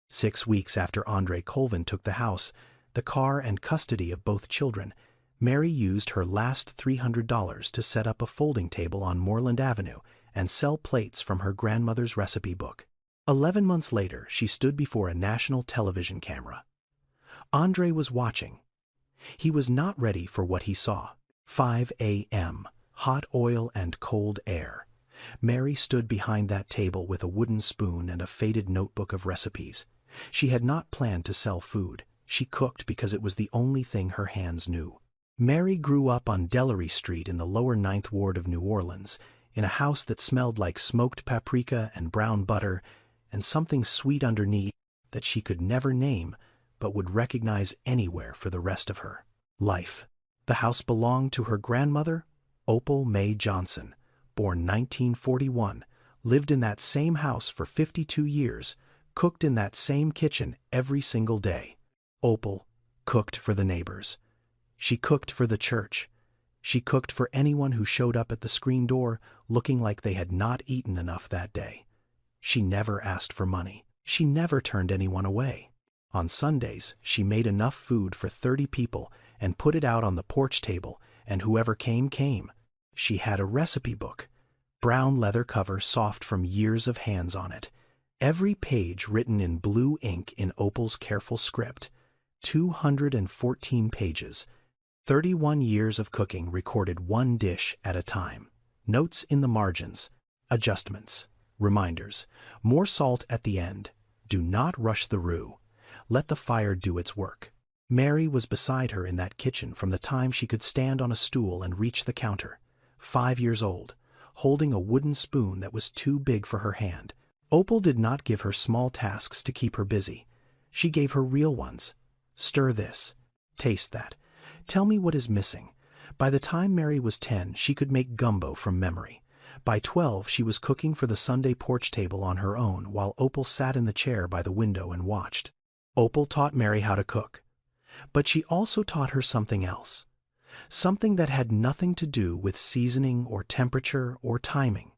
6 weeks after Andre Colvin took the house, the car and custody of both children, Mary used her last $300 to set up a folding table on Moreland Avenue and sell plates from her grandmother's recipe book. 11 months later, she stood before a national television camera. Andre was watching. He was not ready for what he saw. 5 a.m., hot oil and cold air. Mary stood behind that table with a wooden spoon and a faded notebook of recipes. She had not planned to sell food. She cooked because it was the only thing her hands knew. Mary grew up on Delary Street in the lower 9th Ward of New Orleans, in a house that smelled like smoked paprika and brown butter, and something sweet underneath that she could never name but would recognize anywhere for the rest of her life. The house belonged to her grandmother, Opal May Johnson, born 1941, lived in that same house for 52 years, cooked in that same kitchen every single day. Opal cooked for the neighbors. She cooked for the church. She cooked for anyone who showed up at the screen door looking like they had not eaten enough that day. She never asked for money. She never turned anyone away. On Sundays, she made enough food for 30 people and put it out on the porch table, and whoever came, came. She had a recipe book, brown leather cover soft from years of hands on it. Every page written in blue ink in Opal's careful script. 214 pages. 31 years of cooking recorded one dish at a time. Notes in the margins. Adjustments. Reminders. More salt at the end. Do not rush the roux. Let the fire do its work. Mary was beside her in that kitchen from the time she could stand on a stool and reach the counter. 5 years old, holding a wooden spoon that was too big for her hand. Opal did not give her small tasks to keep her busy. She gave her real ones. Stir this. Taste that. Tell me what is missing. By the time Mary was 10, she could make gumbo from memory. By 12, she was cooking for the Sunday porch table on her own while Opal sat in the chair by the window and watched. Opal taught Mary how to cook. But she also taught her something else. Something that had nothing to do with seasoning or temperature or timing.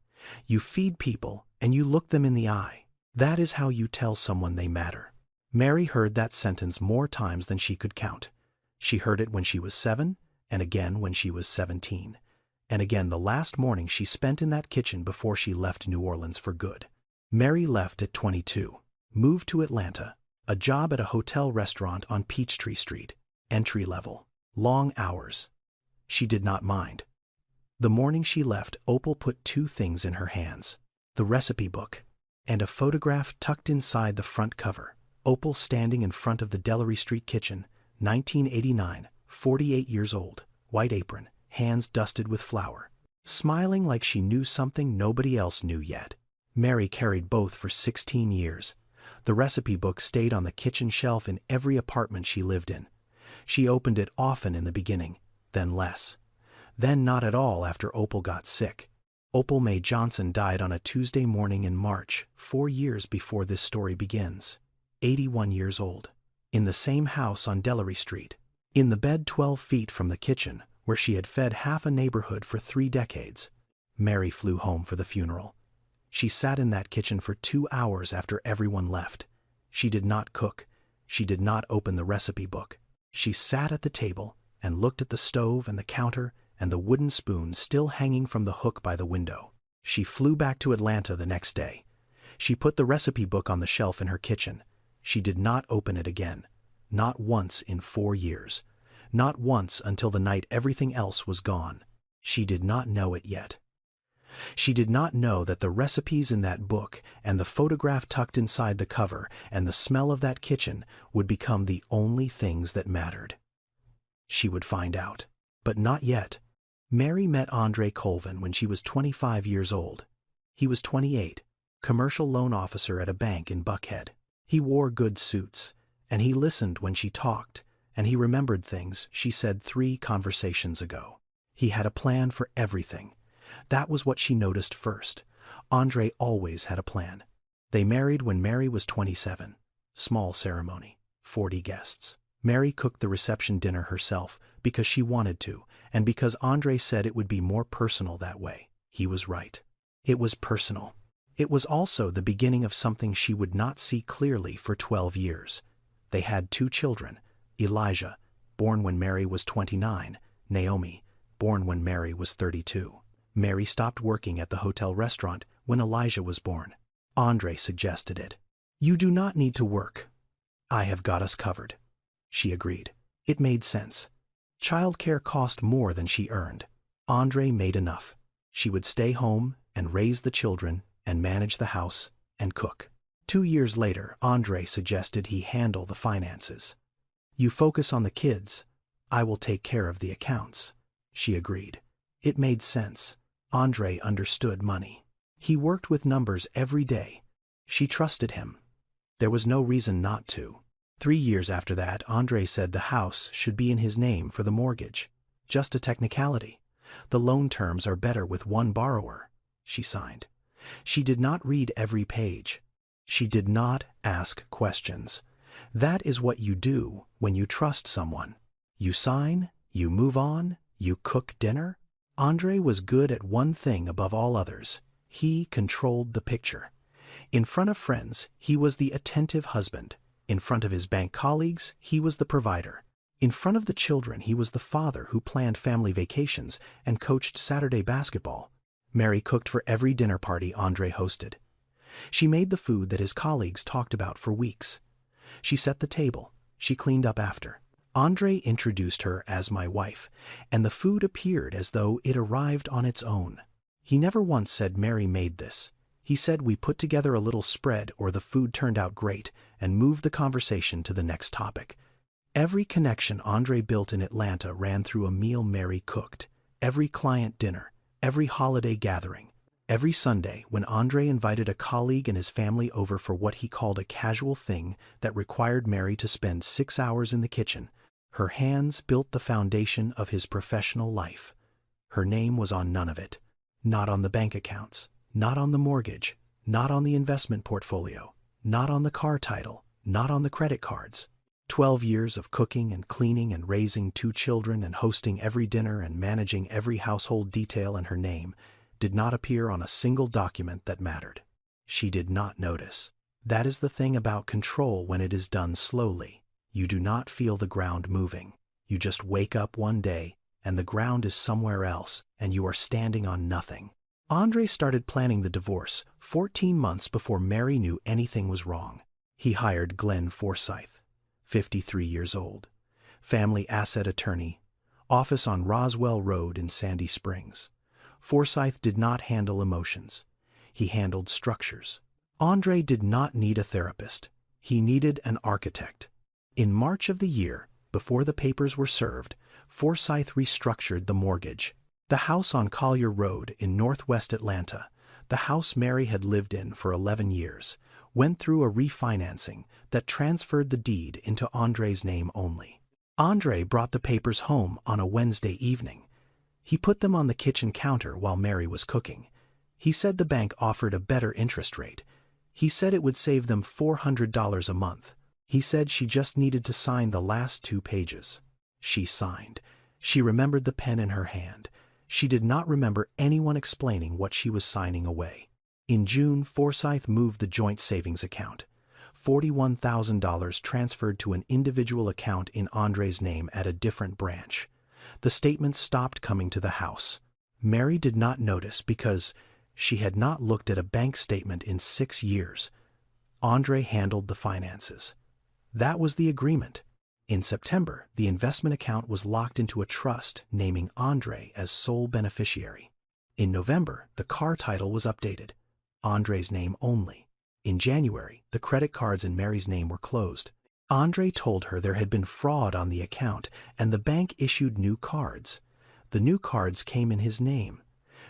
You feed people and you look them in the eye. That is how you tell someone they matter. Mary heard that sentence more times than she could count. She heard it when she was 7, and again when she was 17, and again the last morning she spent in that kitchen before she left New Orleans for good. Mary left at 22, moved to Atlanta, a job at a hotel restaurant on Peachtree Street, entry level, long hours. She did not mind. The morning she left, Opal put 2 things in her hands: the recipe book and a photograph tucked inside the front cover. Opal standing in front of the Delary Street kitchen, 1989, 48 years old, white apron, hands dusted with flour, smiling like she knew something nobody else knew yet. Mary carried both for 16 years. The recipe book stayed on the kitchen shelf in every apartment she lived in. She opened it often in the beginning, then less. Then not at all after Opal got sick. Opal May Johnson died on a Tuesday morning in March, 4 years before this story begins. 81 years old. In the same house on Delary Street. In the bed 12 feet from the kitchen, where she had fed half a neighborhood for 3 decades. Mary flew home for the funeral. She sat in that kitchen for 2 hours after everyone left. She did not cook. She did not open the recipe book. She sat at the table and looked at the stove and the counter and the wooden spoon still hanging from the hook by the window. She flew back to Atlanta the next day. She put the recipe book on the shelf in her kitchen. She did not open it again. Not once in 4 years. Not once until the night everything else was gone. She did not know it yet. She did not know that the recipes in that book and the photograph tucked inside the cover and the smell of that kitchen would become the only things that mattered. She would find out. But not yet. Mary met Andre Colvin when she was 25 years old. He was 28, commercial loan officer at a bank in Buckhead. He wore good suits, and he listened when she talked, and he remembered things she said 3 conversations ago. He had a plan for everything. That was what she noticed first. Andre always had a plan. They married when Mary was 27. Small ceremony, 40 guests. Mary cooked the reception dinner herself because she wanted to, and because Andre said it would be more personal that way. He was right. It was personal. It was also the beginning of something she would not see clearly for 12 years. They had 2 children, Elijah, born when Mary was 29, Naomi, born when Mary was 32. Mary stopped working at the hotel restaurant when Elijah was born. Andre suggested it. "You do not need to work. I have got us covered." She agreed. It made sense. Childcare cost more than she earned. Andre made enough. She would stay home and raise the children and manage the house and cook. 2 years later, Andre suggested he handle the finances. "You focus on the kids. I will take care of the accounts." She agreed. It made sense. Andre understood money. He worked with numbers every day. She trusted him. There was no reason not to. 3 years after that, Andre said the house should be in his name for the mortgage. Just a technicality. The loan terms are better with one borrower. She signed. She did not read every page. She did not ask questions. That is what you do when you trust someone. You sign, you move on, you cook dinner. Andre was good at one thing above all others. He controlled the picture. In front of friends, he was the attentive husband. In front of his bank colleagues, he was the provider. In front of the children, he was the father who planned family vacations and coached Saturday basketball. Mary cooked for every dinner party Andre hosted. She made the food that his colleagues talked about for weeks. She set the table. She cleaned up after. Andre introduced her as my wife, and the food appeared as though it arrived on its own. He never once said Mary made this. He said we put together a little spread or the food turned out great and moved the conversation to the next topic. Every connection Andre built in Atlanta ran through a meal Mary cooked. Every client dinner, every holiday gathering, every Sunday when Andre invited a colleague and his family over for what he called a casual thing that required Mary to spend 6 hours in the kitchen, her hands built the foundation of his professional life. Her name was on none of it. Not on the bank accounts, not on the mortgage, not on the investment portfolio, not on the car title, not on the credit cards. 12 years of cooking and cleaning and raising 2 children and hosting every dinner and managing every household detail in her name did not appear on a single document that mattered. She did not notice. That is the thing about control when it is done slowly. You do not feel the ground moving. You just wake up one day and the ground is somewhere else and you are standing on nothing. Andre started planning the divorce 14 months before Mary knew anything was wrong. He hired Glenn Forsyth, 53 years old, family asset attorney, office on Roswell Road in Sandy Springs. Forsyth did not handle emotions. He handled structures. Andre did not need a therapist. He needed an architect. In March of the year, before the papers were served, Forsyth restructured the mortgage. The house on Collier Road in northwest Atlanta, the house Mary had lived in for 11 years, went through a refinancing that transferred the deed into Andre's name only. Andre brought the papers home on a Wednesday evening. He put them on the kitchen counter while Mary was cooking. He said the bank offered a better interest rate. He said it would save them $400 a month. He said she just needed to sign the last 2 pages. She signed. She remembered the pen in her hand. She did not remember anyone explaining what she was signing away. In June, Forsyth moved the joint savings account. $41,000 transferred to an individual account in Andre's name at a different branch. The statements stopped coming to the house. Mary did not notice because she had not looked at a bank statement in 6 years. Andre handled the finances. That was the agreement. In September, the investment account was locked into a trust naming Andre as sole beneficiary. In November, the car title was updated. Andre's name only. In January, the credit cards in Mary's name were closed. Andre told her there had been fraud on the account and the bank issued new cards. The new cards came in his name.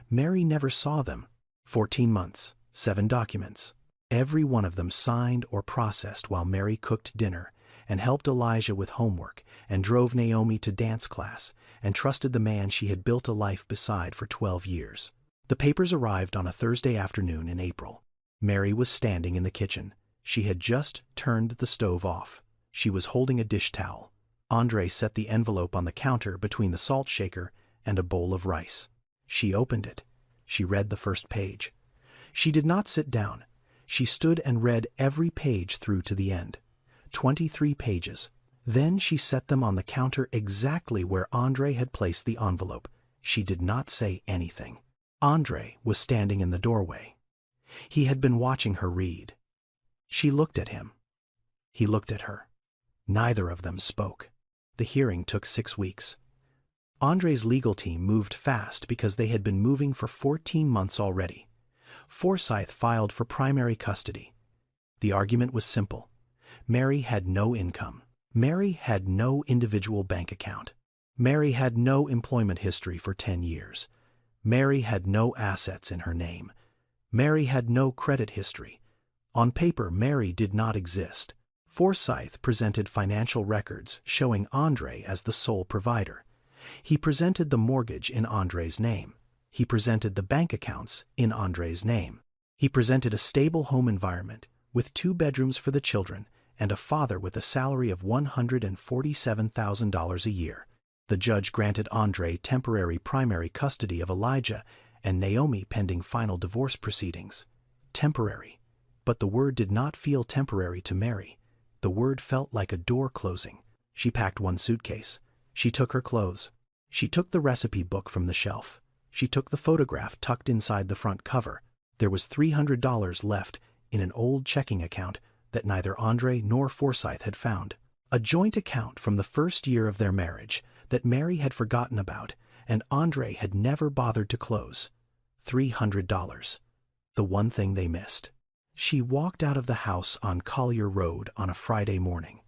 Mary never saw them. 14 months, 7 documents. Every one of them signed or processed while Mary cooked dinner and helped Elijah with homework and drove Naomi to dance class and trusted the man she had built a life beside for 12 years. The papers arrived on a Thursday afternoon in April. Mary was standing in the kitchen. She had just turned the stove off. She was holding a dish towel. Andre set the envelope on the counter between the salt shaker and a bowl of rice. She opened it. She read the first page. She did not sit down. She stood and read every page through to the end. 23 pages. Then she set them on the counter exactly where Andre had placed the envelope. She did not say anything. Andre was standing in the doorway. He had been watching her read. She looked at him. He looked at her. Neither of them spoke. The hearing took 6 weeks. Andre's legal team moved fast because they had been moving for 14 months already. Forsyth filed for primary custody. The argument was simple. Mary had no income. Mary had no individual bank account. Mary had no employment history for 10 years. Mary had no assets in her name. Mary had no credit history. On paper, Mary did not exist. Forsyth presented financial records showing Andre as the sole provider. He presented the mortgage in Andre's name. He presented the bank accounts in Andre's name. He presented a stable home environment with 2 bedrooms for the children and a father with a salary of $147,000 a year. The judge granted Andre temporary primary custody of Elijah and Naomi pending final divorce proceedings. Temporary. But the word did not feel temporary to Mary. The word felt like a door closing. She packed 1 suitcase. She took her clothes. She took the recipe book from the shelf. She took the photograph tucked inside the front cover. There was $300 left in an old checking account that neither Andre nor Forsyth had found. A joint account from the first year of their marriage that Mary had forgotten about and Andre had never bothered to close. $300. The one thing they missed. She walked out of the house on Collier Road on a Friday morning.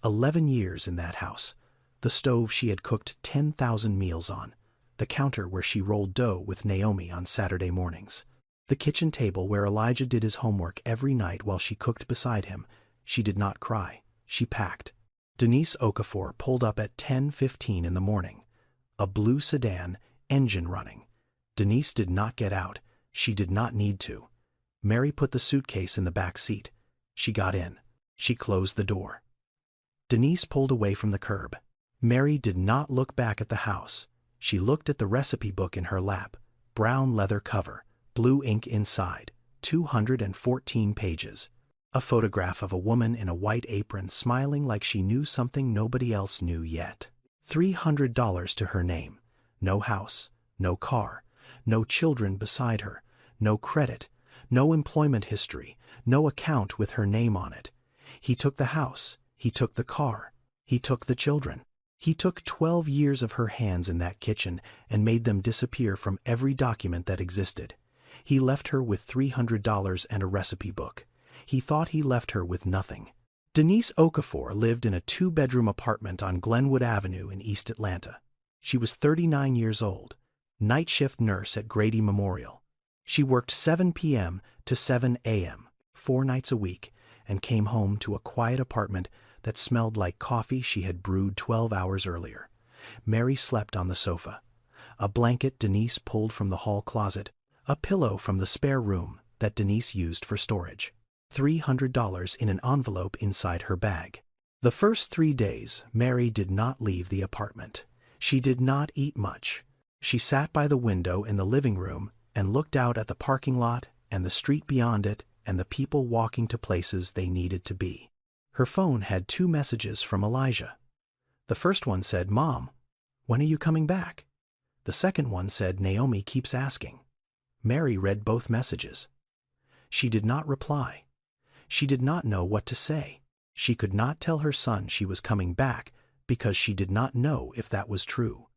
11 years in that house. The stove she had cooked 10,000 meals on. The counter where she rolled dough with Naomi on Saturday mornings. The kitchen table where Elijah did his homework every night while she cooked beside him. She did not cry. She packed. Denise Okafor pulled up at 10:15 in the morning. A blue sedan, engine running. Denise did not get out. She did not need to. Mary put the suitcase in the back seat. She got in. She closed the door. Denise pulled away from the curb. Mary did not look back at the house. She looked at the recipe book in her lap. Brown leather cover, blue ink inside, 214 pages. A photograph of a woman in a white apron smiling like she knew something nobody else knew yet. $300 to her name. No house, no car, no children beside her, no credit, no employment history, no account with her name on it. He took the house, he took the car, he took the children. He took 12 years of her hands in that kitchen and made them disappear from every document that existed. He left her with $300 and a recipe book. He thought he left her with nothing. Denise Okafor lived in a 2-bedroom apartment on Glenwood Avenue in East Atlanta. She was 39 years old, night shift nurse at Grady Memorial. She worked 7 p.m. to 7 a.m., 4 nights a week, and came home to a quiet apartment that smelled like coffee she had brewed 12 hours earlier. Mary slept on the sofa. A blanket Denise pulled from the hall closet, a pillow from the spare room that Denise used for storage. $300 in an envelope inside her bag. The first 3 days, Mary did not leave the apartment. She did not eat much. She sat by the window in the living room and looked out at the parking lot and the street beyond it and the people walking to places they needed to be. Her phone had 2 messages from Elijah. The first one said, "Mom, when are you coming back?" The second one said, "Naomi keeps asking." Mary read both messages. She did not reply. She did not know what to say. She could not tell her son she was coming back because she did not know if that was true.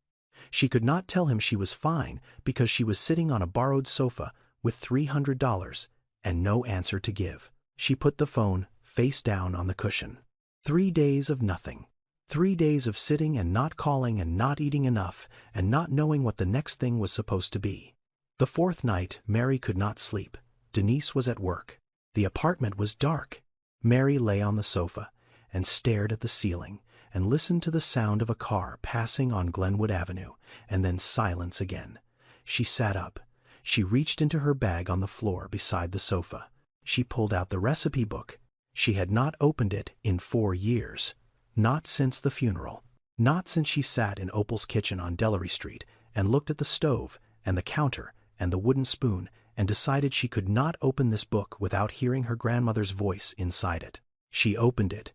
She could not tell him she was fine because she was sitting on a borrowed sofa with $300 and no answer to give. She put the phone face down on the cushion. 3 days of nothing. 3 days of sitting and not calling and not eating enough and not knowing what the next thing was supposed to be. The 4th night, Mary could not sleep. Denise was at work. The apartment was dark. Mary lay on the sofa and stared at the ceiling and listened to the sound of a car passing on Glenwood Avenue and then silence again. She sat up. She reached into her bag on the floor beside the sofa. She pulled out the recipe book. She had not opened it in 4 years. Not since the funeral. Not since she sat in Opal's kitchen on Delary Street and looked at the stove and the counter and the wooden spoon and decided she could not open this book without hearing her grandmother's voice inside it. She opened it.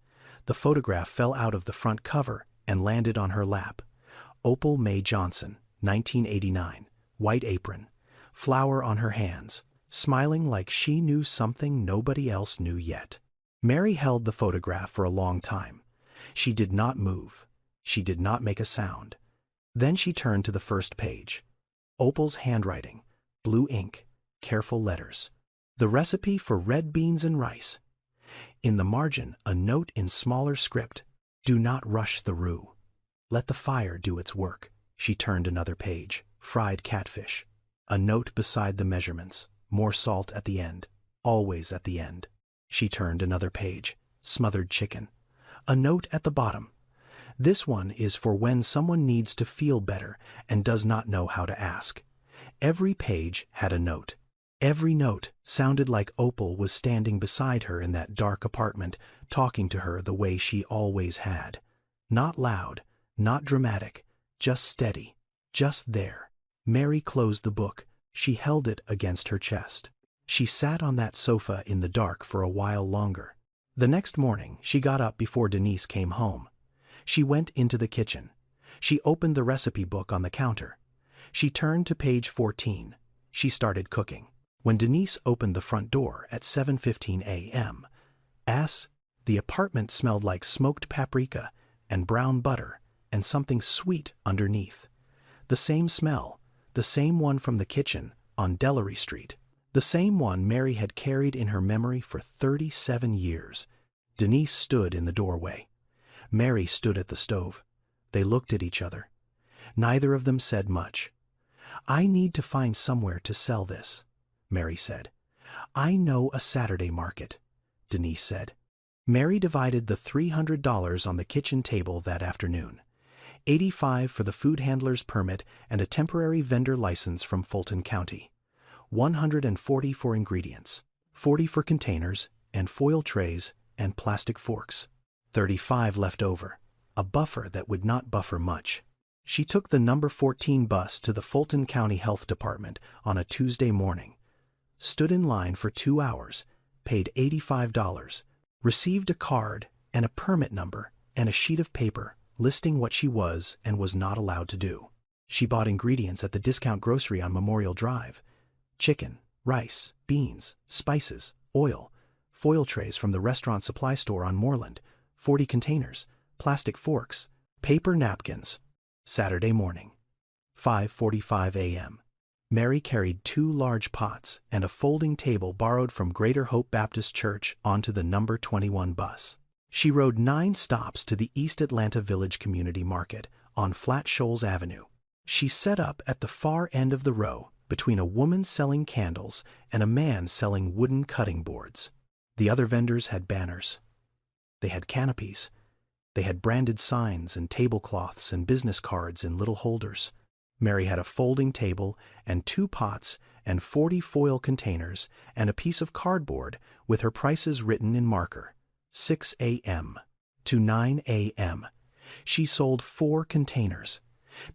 The photograph fell out of the front cover and landed on her lap. Opal May Johnson, 1989, white apron, flower on her hands, smiling like she knew something nobody else knew yet. Mary held the photograph for a long time. She did not move. She did not make a sound. Then she turned to the first page. Opal's handwriting, blue ink, careful letters. The recipe for red beans and rice. In the margin, a note in smaller script. Do not rush the roux. Let the fire do its work. She turned another page. Fried catfish. A note beside the measurements. More salt at the end. Always at the end. She turned another page. Smothered chicken. A note at the bottom. This one is for when someone needs to feel better and does not know how to ask. Every page had a note. Every note sounded like Opal was standing beside her in that dark apartment, talking to her the way she always had. Not loud, not dramatic, just steady, just there. Mary closed the book. She held it against her chest. She sat on that sofa in the dark for a while longer. The next morning, she got up before Denise came home. She went into the kitchen. She opened the recipe book on the counter. She turned to page 14. She started cooking. When Denise opened the front door at 7:15 a.m., the apartment smelled like smoked paprika and brown butter and something sweet underneath. The same smell, the same one from the kitchen on Delary Street, the same one Mary had carried in her memory for 37 years. Denise stood in the doorway. Mary stood at the stove. They looked at each other. Neither of them said much. I need to find somewhere to sell this, Mary said. I know a Saturday market, Denise said. Mary divided the $300 on the kitchen table that afternoon. $85 for the food handler's permit and a temporary vendor license from Fulton County. $140 for ingredients, $40 for containers and foil trays and plastic forks. $35 left over, a buffer that would not buffer much. She took the number 14 bus to the Fulton County Health Department on a Tuesday morning, stood in line for 2 hours, paid $85, received a card and a permit number and a sheet of paper listing what she was and was not allowed to do. She bought ingredients at the discount grocery on Memorial Drive: chicken, rice, beans, spices, oil, foil trays from the restaurant supply store on Moreland, 40 containers, plastic forks, paper napkins. Saturday morning, 5:45 a.m. Mary carried 2 large pots and a folding table borrowed from Greater Hope Baptist Church onto the number 21 bus. She rode 9 stops to the East Atlanta Village Community Market on Flat Shoals Avenue. She set up at the far end of the row between a woman selling candles and a man selling wooden cutting boards. The other vendors had banners. They had canopies. They had branded signs and tablecloths and business cards in little holders. Mary had a folding table and 2 pots and 40 foil containers and a piece of cardboard with her prices written in marker. 6 a.m. to 9 a.m. She sold 4 containers.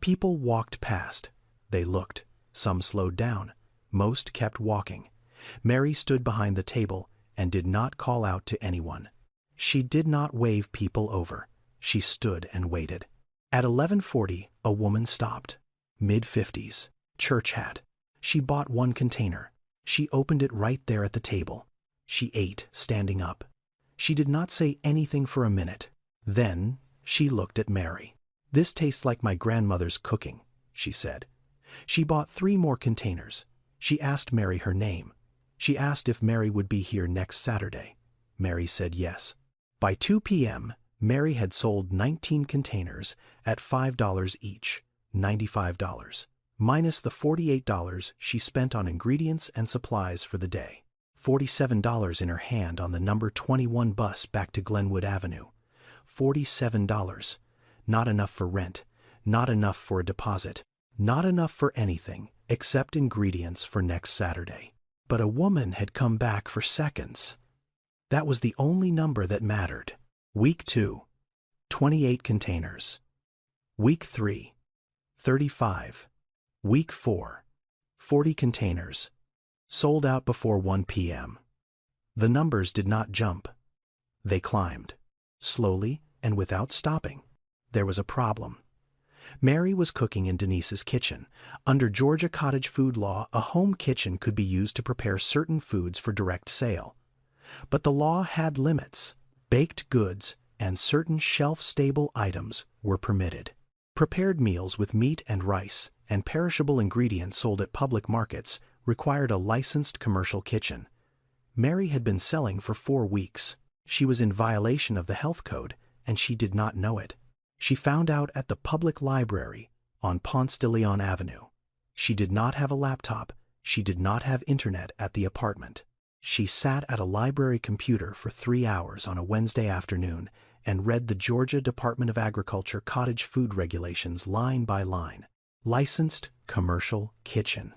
People walked past. They looked. Some slowed down. Most kept walking. Mary stood behind the table and did not call out to anyone. She did not wave people over. She stood and waited. At 11:40, a woman stopped. Mid-50s, church hat. She bought 1 container. She opened it right there at the table. She ate, standing up. She did not say anything for a minute. Then she looked at Mary. This tastes like my grandmother's cooking, she said. She bought 3 more containers. She asked Mary her name. She asked if Mary would be here next Saturday. Mary said yes. By 2 p.m., Mary had sold 19 containers at $5 each, $95, minus the $48 she spent on ingredients and supplies for the day. $47 in her hand on the number 21 bus back to Glenwood Avenue. $47. Not enough for rent, not enough for a deposit, not enough for anything except ingredients for next Saturday. But a woman had come back for seconds. That was the only number that mattered. Week 2, 28 containers. Week 3, 35. Week 4, 40 containers. Sold out before 1 p.m. The numbers did not jump. They climbed. Slowly and without stopping. There was a problem. Mary was cooking in Denise's kitchen. Under Georgia cottage food law, a home kitchen could be used to prepare certain foods for direct sale. But the law had limits. Baked goods and certain shelf-stable items were permitted. Prepared meals with meat and rice and perishable ingredients sold at public markets required a licensed commercial kitchen. Mary had been selling for 4 weeks. She was in violation of the health code, and she did not know it. She found out at the public library on Ponce de Leon Avenue. She did not have a laptop. She did not have internet at the apartment. She sat at a library computer for 3 hours on a Wednesday afternoon and read the Georgia Department of Agriculture cottage food regulations line by line. Licensed commercial kitchen.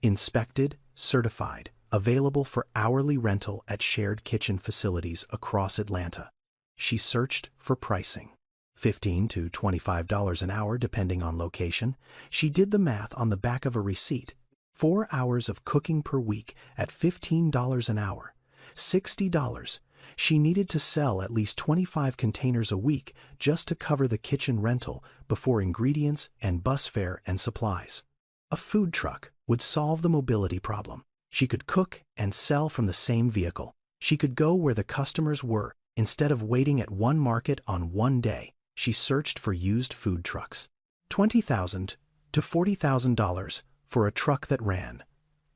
Inspected, certified, available for hourly rental at shared kitchen facilities across Atlanta. She searched for pricing. $15 to $25 an hour depending on location. She did the math on the back of a receipt. 4 hours of cooking per week at $15 an hour. $60. She needed to sell at least 25 containers a week just to cover the kitchen rental before ingredients and bus fare and supplies. A food truck would solve the mobility problem. She could cook and sell from the same vehicle. She could go where the customers were instead of waiting at one market on one day. She searched for used food trucks. $20,000 to $40,000 for a truck that ran.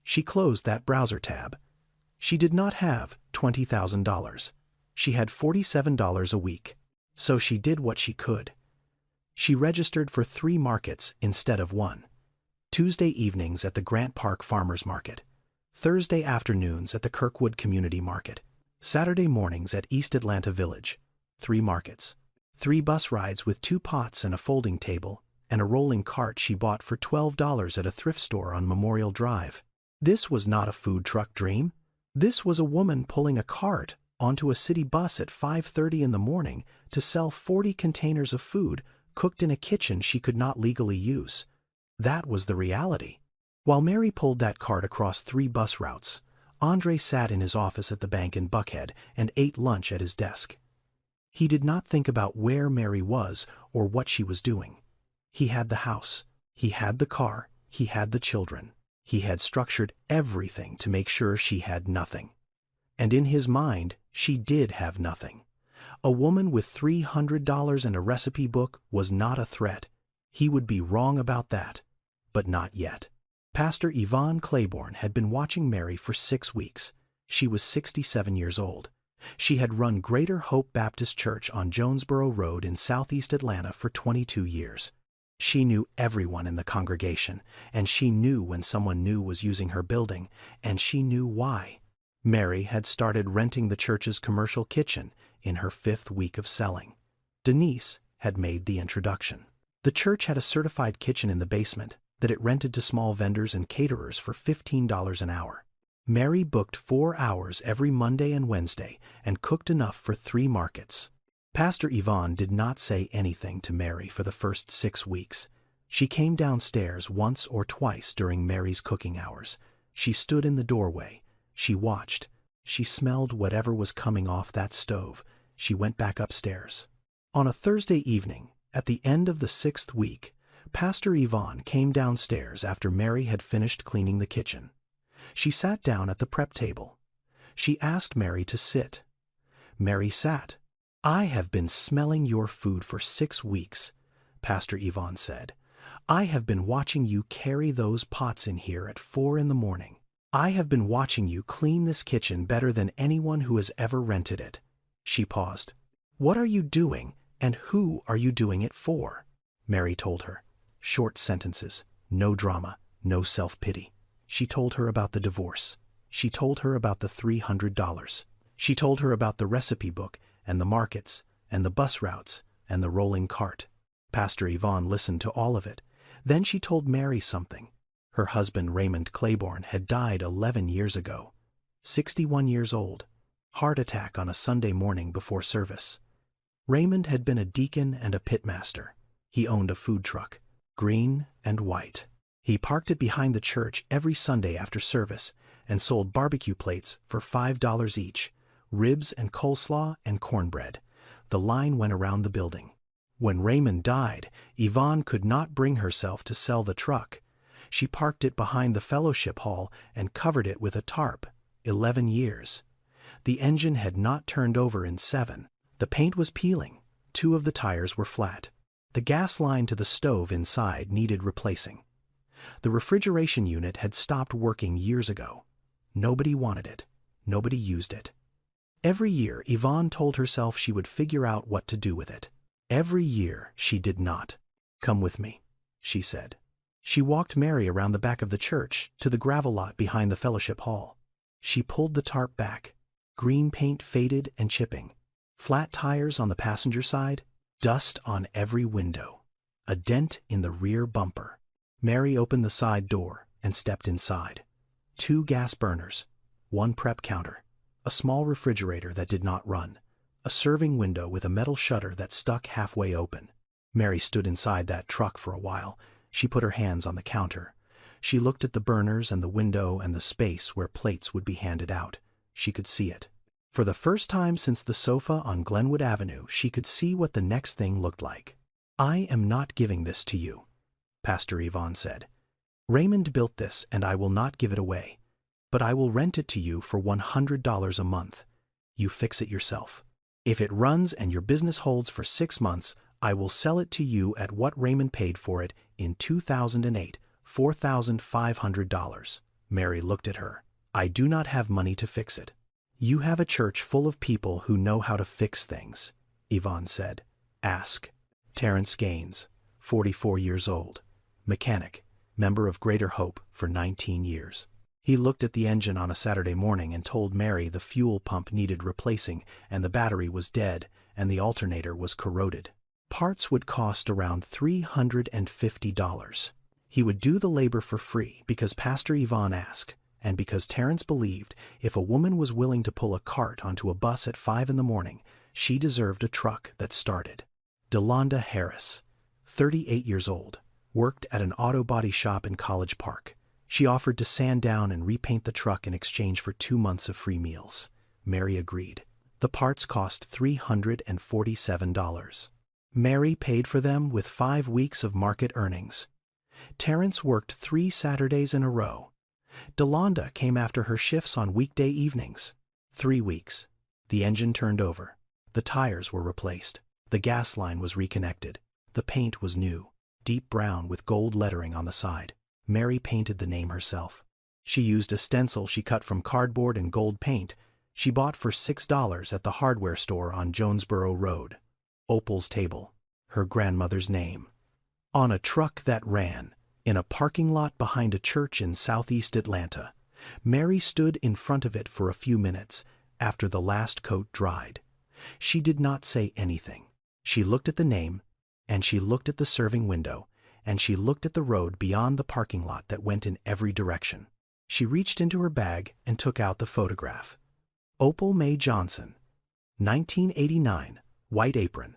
She closed that browser tab. She did not have $20,000. She had $47 a week. So she did what she could. She registered for 3 markets instead of 1. Tuesday evenings at the Grant Park Farmers Market. Thursday afternoons at the Kirkwood Community Market. Saturday mornings at East Atlanta Village. 3 markets. 3 bus rides with 2 pots and a folding table, and a rolling cart she bought for $12 at a thrift store on Memorial Drive. This was not a food truck dream. This was a woman pulling a cart onto a city bus at 5:30 in the morning to sell 40 containers of food cooked in a kitchen she could not legally use. That was the reality. While Mary pulled that cart across 3 bus routes, Andre sat in his office at the bank in Buckhead and ate lunch at his desk. He did not think about where Mary was or what she was doing. He had the house. He had the car. He had the children. He had structured everything to make sure she had nothing. And in his mind, she did have nothing. A woman with $300 and a recipe book was not a threat. He would be wrong about that. But not yet. Pastor Yvonne Claiborne had been watching Mary for 6 weeks. She was 67 years old. She had run Greater Hope Baptist Church on Jonesboro Road in southeast Atlanta for 22 years. She knew everyone in the congregation, and she knew when someone new was using her building, and she knew why. Mary had started renting the church's commercial kitchen in her 5th week of selling. Denise had made the introduction. The church had a certified kitchen in the basement that it rented to small vendors and caterers for $15 an hour. Mary booked 4 hours every Monday and Wednesday and cooked enough for 3 markets. Pastor Yvonne did not say anything to Mary for the first 6 weeks. She came downstairs once or twice during Mary's cooking hours. She stood in the doorway. She watched. She smelled whatever was coming off that stove. She went back upstairs. On a Thursday evening, at the end of the 6th week, Pastor Yvonne came downstairs after Mary had finished cleaning the kitchen. She sat down at the prep table. She asked Mary to sit. Mary sat. "I have been smelling your food for 6 weeks," Pastor Yvonne said. "I have been watching you carry those pots in here at 4 in the morning. I have been watching you clean this kitchen better than anyone who has ever rented it." She paused. "What are you doing, and who are you doing it for?" Mary told her. Short sentences, no drama, no self-pity. She told her about the divorce. She told her about the $300. She told her about the recipe book and the markets and the bus routes and the rolling cart. Pastor Yvonne listened to all of it. Then she told Mary something. Her husband Raymond Claiborne had died 11 years ago. 61 years old. Heart attack on a Sunday morning before service. Raymond had been a deacon and a pitmaster. He owned a food truck, green and white. He parked it behind the church every Sunday after service, and sold barbecue plates for $5 each, ribs and coleslaw and cornbread. The line went around the building. When Raymond died, Yvonne could not bring herself to sell the truck. She parked it behind the fellowship hall and covered it with a tarp. 11 years. The engine had not turned over in 7. The paint was peeling. 2 of the tires were flat. The gas line to the stove inside needed replacing. The refrigeration unit had stopped working years ago. Nobody wanted it. Nobody used it. Every year, Yvonne told herself she would figure out what to do with it. Every year, she did not. "Come with me," she said. She walked Mary around the back of the church to the gravel lot behind the fellowship hall. She pulled the tarp back. Green paint faded and chipping. Flat tires on the passenger side. Dust on every window. A dent in the rear bumper. Mary opened the side door and stepped inside. 2 gas burners. 1 prep counter. A small refrigerator that did not run. A serving window with a metal shutter that stuck halfway open. Mary stood inside that truck for a while. She put her hands on the counter. She looked at the burners and the window and the space where plates would be handed out. She could see it. For the first time since the sofa on Glenwood Avenue, she could see what the next thing looked like. "I am not giving this to you," Pastor Yvonne said. "Raymond built this and I will not give it away. But I will rent it to you for $100 a month. You fix it yourself. If it runs and your business holds for 6 months, I will sell it to you at what Raymond paid for it in 2008, $4,500. Mary looked at her. "I do not have money to fix it." "You have a church full of people who know how to fix things," Yvonne said. "Ask." Terrence Gaines, 44 years old, mechanic, member of Greater Hope for 19 years. He looked at the engine on a Saturday morning and told Mary the fuel pump needed replacing and the battery was dead and the alternator was corroded. Parts would cost around $350. He would do the labor for free because Pastor Yvonne asked, and because Terrence believed if a woman was willing to pull a cart onto a bus at 5 in the morning, she deserved a truck that started. Delonda Harris, 38 years old, worked at an auto body shop in College Park. She offered to sand down and repaint the truck in exchange for 2 months of free meals. Mary agreed. The parts cost $347. Mary paid for them with 5 weeks of market earnings. Terrence worked 3 Saturdays in a row. Delonda came after her shifts on weekday evenings. 3 weeks. The engine turned over. The tires were replaced. The gas line was reconnected. The paint was new, deep brown with gold lettering on the side. Mary painted the name herself. She used a stencil she cut from cardboard and gold paint she bought for $6 at the hardware store on Jonesboro Road. Opal's Table, her grandmother's name. On a truck that ran, in a parking lot behind a church in southeast Atlanta, Mary stood in front of it for a few minutes after the last coat dried. She did not say anything. She looked at the name, and she looked at the serving window, and she looked at the road beyond the parking lot that went in every direction. She reached into her bag and took out the photograph. Opal Mae Johnson, 1989, white apron.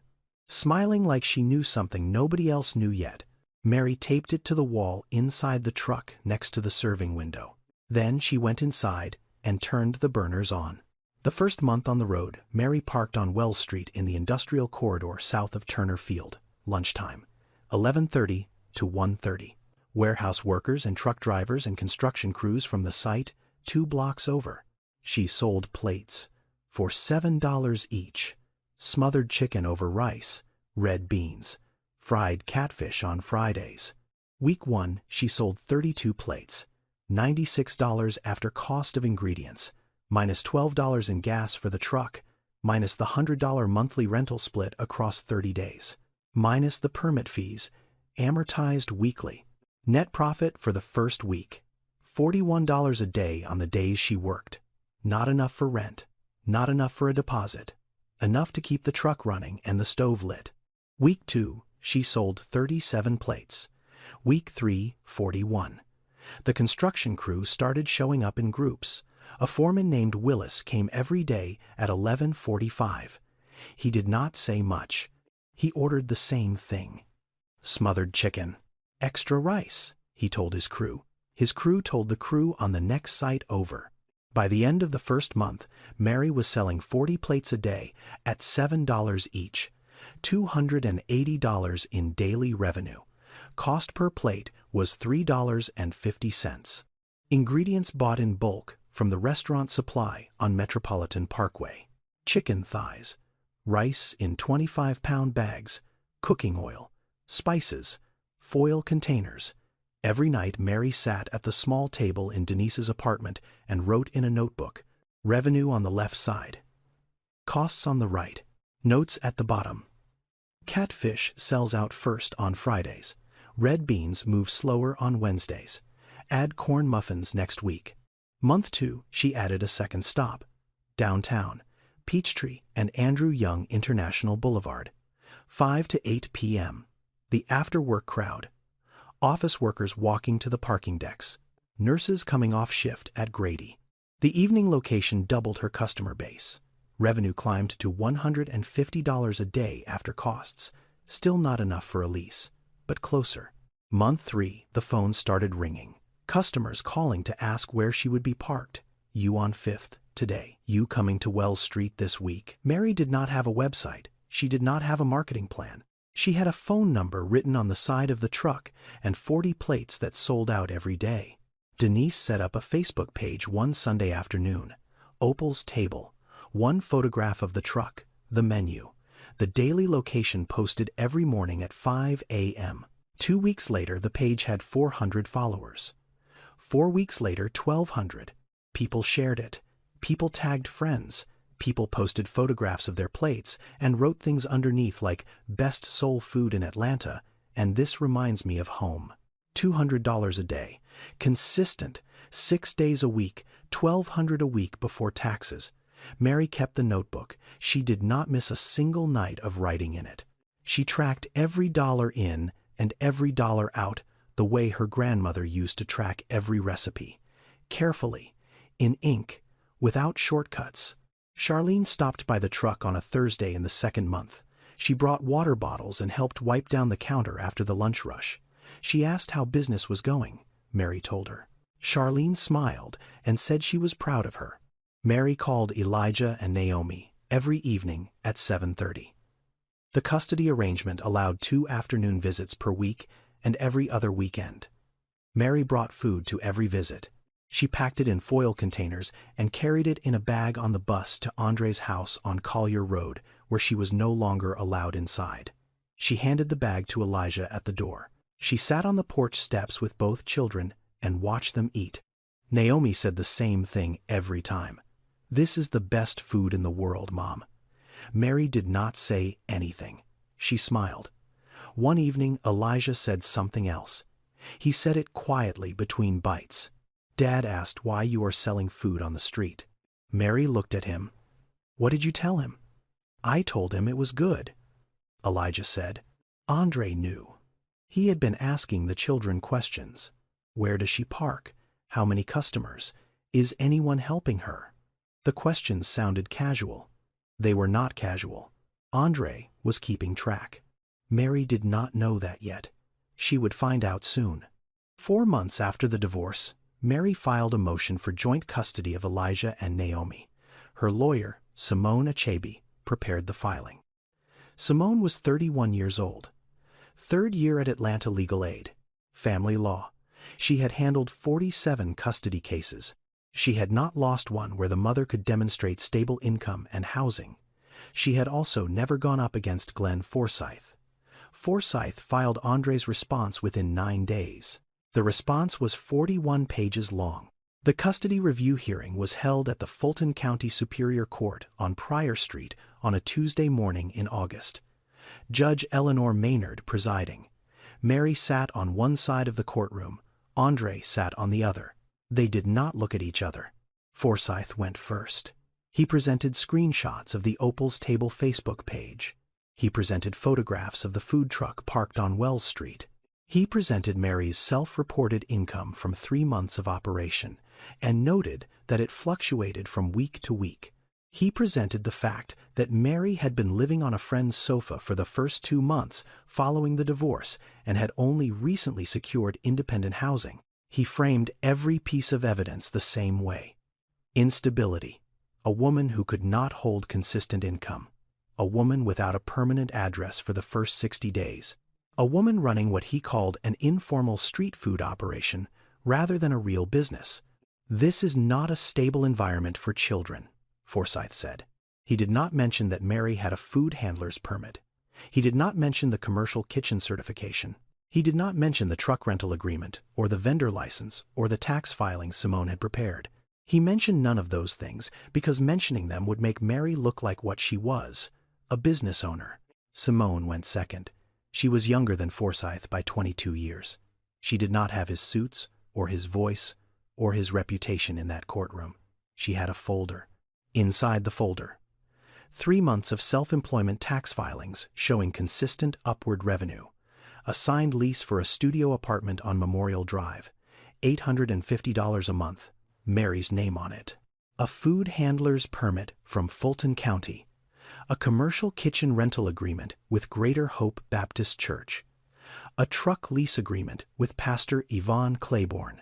Smiling like she knew something nobody else knew yet, Mary taped it to the wall inside the truck next to the serving window. Then she went inside and turned the burners on. The first month on the road, Mary parked on Wells Street in the industrial corridor south of Turner Field. Lunchtime, 11:30 to 1:30. Warehouse workers and truck drivers and construction crews from the site 2 blocks over. She sold plates for $7 each. Smothered chicken over rice, red beans, fried catfish on Fridays. Week 1, she sold 32 plates, $96 after cost of ingredients, minus $12 in gas for the truck, minus the $100 monthly rental split across 30 days, minus the permit fees, amortized weekly. Net profit for the first week, $41 a day on the days she worked. Not enough for rent, not enough for a deposit, enough to keep the truck running and the stove lit. Week 2, she sold 37 plates. Week 3, 41. The construction crew started showing up in groups. A foreman named Willis came every day at 11:45. He did not say much. He ordered the same thing. Smothered chicken. Extra rice, he told his crew. His crew told the crew on the next site over. By the end of the first month, Mary was selling 40 plates a day at $7 each, $280 in daily revenue. Cost per plate was $3.50. Ingredients bought in bulk from the restaurant supply on Metropolitan Parkway. Chicken thighs, rice in 25-pound bags, cooking oil, spices, foil containers. Every night Mary sat at the small table in Denise's apartment and wrote in a notebook. Revenue on the left side. Costs on the right. Notes at the bottom. Catfish sells out first on Fridays. Red beans move slower on Wednesdays. Add corn muffins next week. Month 2, she added a second stop. Downtown, Peachtree and Andrew Young International Boulevard. 5 to 8 p.m. The after-work crowd. Office workers walking to the parking decks. Nurses coming off shift at Grady. The evening location doubled her customer base. Revenue climbed to $150 a day after costs. Still not enough for a lease, but closer. Month 3, the phone started ringing. Customers calling to ask where she would be parked. You on 5th today. You coming to Wells Street this week. Mary did not have a website. She did not have a marketing plan. She had a phone number written on the side of the truck and 40 plates that sold out every day. Denise set up a Facebook page one Sunday afternoon. Opal's Table. One photograph of the truck, the menu. The daily location posted every morning at 5 a.m. 2 weeks later, the page had 400 followers. 4 weeks later, 1,200. People shared it. People tagged friends. People posted photographs of their plates and wrote things underneath like "Best soul food in Atlanta" and "This reminds me of home." $200 a day. Consistent. 6 days a week. $1,200 a week before taxes. Mary kept the notebook. She did not miss a single night of writing in it. She tracked every dollar in and every dollar out the way her grandmother used to track every recipe. Carefully, in ink, without shortcuts. Charlene stopped by the truck on a Thursday in the second month. She brought water bottles and helped wipe down the counter after the lunch rush. She asked how business was going. Mary told her. Charlene smiled and said she was proud of her. Mary called Elijah and Naomi every evening at 7:30. The custody arrangement allowed 2 afternoon visits per week and every other weekend. Mary brought food to every visit. She packed it in foil containers and carried it in a bag on the bus to Andre's house on Collier Road, where she was no longer allowed inside. She handed the bag to Elijah at the door. She sat on the porch steps with both children and watched them eat. Naomi said the same thing every time. "This is the best food in the world, Mom." Mary did not say anything. She smiled. One evening, Elijah said something else. He said it quietly between bites. Dad asked why you are selling food on the street. Mary looked at him. "What did you tell him?" "I told him it was good," Elijah said. Andre knew. He had been asking the children questions. Where does she park? How many customers? Is anyone helping her? The questions sounded casual. They were not casual. Andre was keeping track. Mary did not know that yet. She would find out soon. 4 months after the divorce, Mary filed a motion for joint custody of Elijah and Naomi. Her lawyer, Simone Achebe, prepared the filing. Simone was 31 years old. 3rd year at Atlanta Legal Aid. Family law. She had handled 47 custody cases. She had not lost one where the mother could demonstrate stable income and housing. She had also never gone up against Glenn Forsyth. Forsyth filed Andre's response within 9 days. The response was 41 pages long. The custody review hearing was held at the Fulton County Superior Court on Pryor Street on a Tuesday morning in August. Judge Eleanor Maynard presiding. Mary sat on one side of the courtroom. Andre sat on the other. They did not look at each other. Forsyth went first. He presented screenshots of the Opal's Table Facebook page. He presented photographs of the food truck parked on Wells Street. He presented Mary's self-reported income from 3 months of operation and noted that it fluctuated from week to week. He presented the fact that Mary had been living on a friend's sofa for the first 2 months following the divorce and had only recently secured independent housing. He framed every piece of evidence the same way. Instability. A woman who could not hold consistent income. A woman without a permanent address for the first 60 days. A woman running what he called an informal street food operation rather than a real business. This is not a stable environment for children, Forsyth said. He did not mention that Mary had a food handler's permit. He did not mention the commercial kitchen certification. He did not mention the truck rental agreement, or the vendor license, or the tax filings Simone had prepared. He mentioned none of those things because mentioning them would make Mary look like what she was, a business owner. Simone went second. She was younger than Forsyth by 22 years. She did not have his suits, or his voice, or his reputation in that courtroom. She had a folder. Inside the folder, 3 months of self-employment tax filings showing consistent upward revenue. A signed lease for a studio apartment on Memorial Drive, $850 a month, Mary's name on it. A food handler's permit from Fulton County. A commercial kitchen rental agreement with Greater Hope Baptist Church. A truck lease agreement with Pastor Yvonne Claiborne.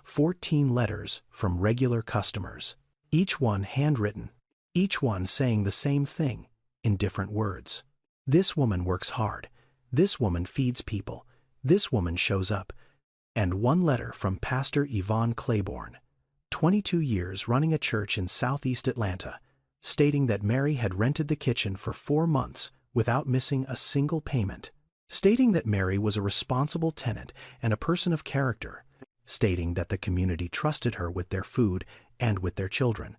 14 letters from regular customers, each one handwritten, each one saying the same thing in different words. This woman works hard. This woman feeds people. This woman shows up. And one letter from Pastor Yvonne Claiborne, 22 years running a church in southeast Atlanta, stating that Mary had rented the kitchen for 4 months without missing a single payment, stating that Mary was a responsible tenant and a person of character, stating that the community trusted her with their food and with their children.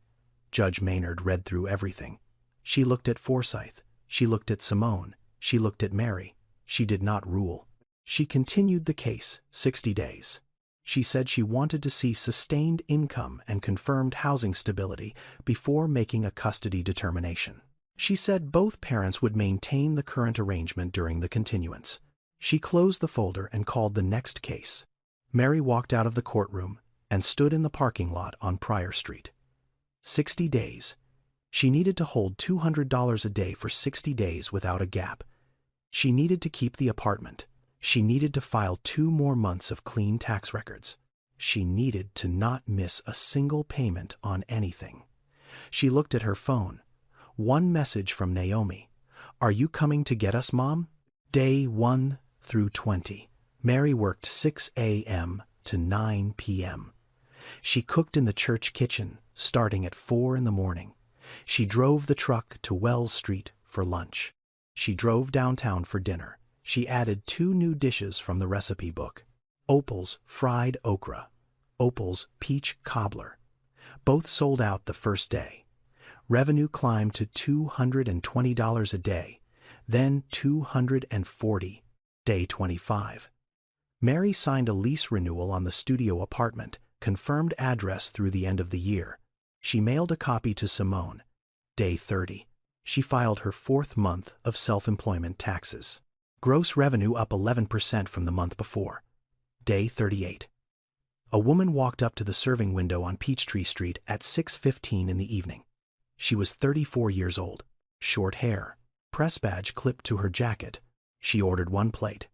Judge Maynard read through everything. She looked at Forsyth. She looked at Simone. She looked at Mary. She did not rule. She continued the case 60 days. She said she wanted to see sustained income and confirmed housing stability before making a custody determination. She said both parents would maintain the current arrangement during the continuance. She closed the folder and called the next case. Mary walked out of the courtroom and stood in the parking lot on Pryor Street. 60 days. She needed to hold $200 a day for 60 days without a gap. She needed to keep the apartment. She needed to file 2 more months of clean tax records. She needed to not miss a single payment on anything. She looked at her phone. One message from Naomi. "Are you coming to get us, Mom?" Day 1 through 20. Mary worked 6 a.m. to 9 p.m. She cooked in the church kitchen, starting at 4 in the morning. She drove the truck to Wells Street for lunch. She drove downtown for dinner. She added 2 new dishes from the recipe book. Opal's fried okra. Opal's peach cobbler. Both sold out the first day. Revenue climbed to $220 a day, then $240, day 25. Mary signed a lease renewal on the studio apartment, confirmed address through the end of the year. She mailed a copy to Simone. Day 30. She filed her 4th month of self-employment taxes. Gross revenue up 11% from the month before. Day 38. A woman walked up to the serving window on Peachtree Street at 6:15 in the evening. She was 34 years old, short hair, press badge clipped to her jacket. She ordered 1 plate.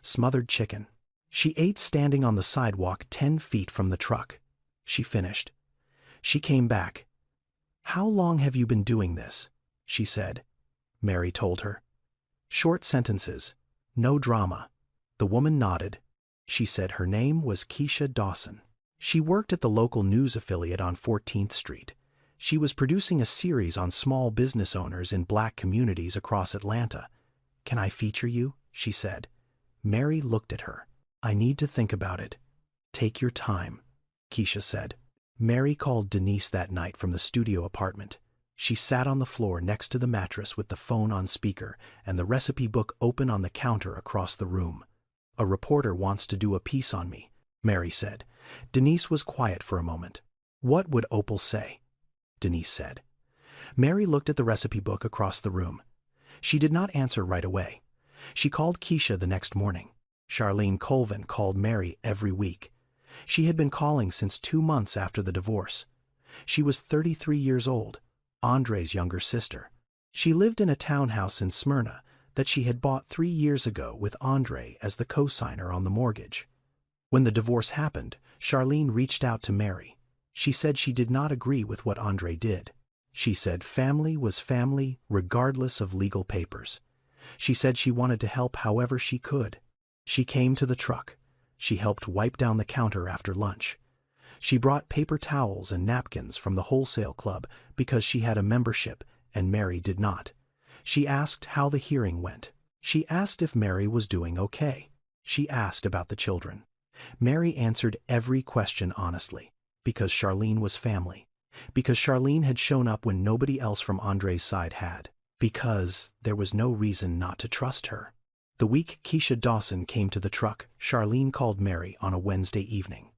Smothered chicken. She ate standing on the sidewalk 10 feet from the truck. She finished. She came back. "How long have you been doing this?" she said. Mary told her. Short sentences. No drama. The woman nodded. She said her name was Keisha Dawson. She worked at the local news affiliate on 14th Street. She was producing a series on small business owners in black communities across Atlanta. "Can I feature you?" she said. Mary looked at her. "I need to think about it." "Take your time," Keisha said. Mary called Denise that night from the studio apartment. She sat on the floor next to the mattress with the phone on speaker and the recipe book open on the counter across the room. "A reporter wants to do a piece on me," Mary said. Denise was quiet for a moment. "What would Opal say?" Denise said. Mary looked at the recipe book across the room. She did not answer right away. She called Keisha the next morning. Charlene Colvin called Mary every week. She had been calling since 2 months after the divorce. She was 33 years old, Andre's younger sister. She lived in a townhouse in Smyrna that she had bought 3 years ago with Andre as the co-signer on the mortgage. When the divorce happened, Charlene reached out to Mary. She said she did not agree with what Andre did. She said family was family regardless of legal papers. She said she wanted to help however she could. She came to the truck. She helped wipe down the counter after lunch. She brought paper towels and napkins from the wholesale club because she had a membership and Mary did not. She asked how the hearing went. She asked if Mary was doing okay. She asked about the children. Mary answered every question honestly, because Charlene was family, because Charlene had shown up when nobody else from Andre's side had, because there was no reason not to trust her. The week Keisha Dawson came to the truck, Charlene called Mary on a Wednesday evening.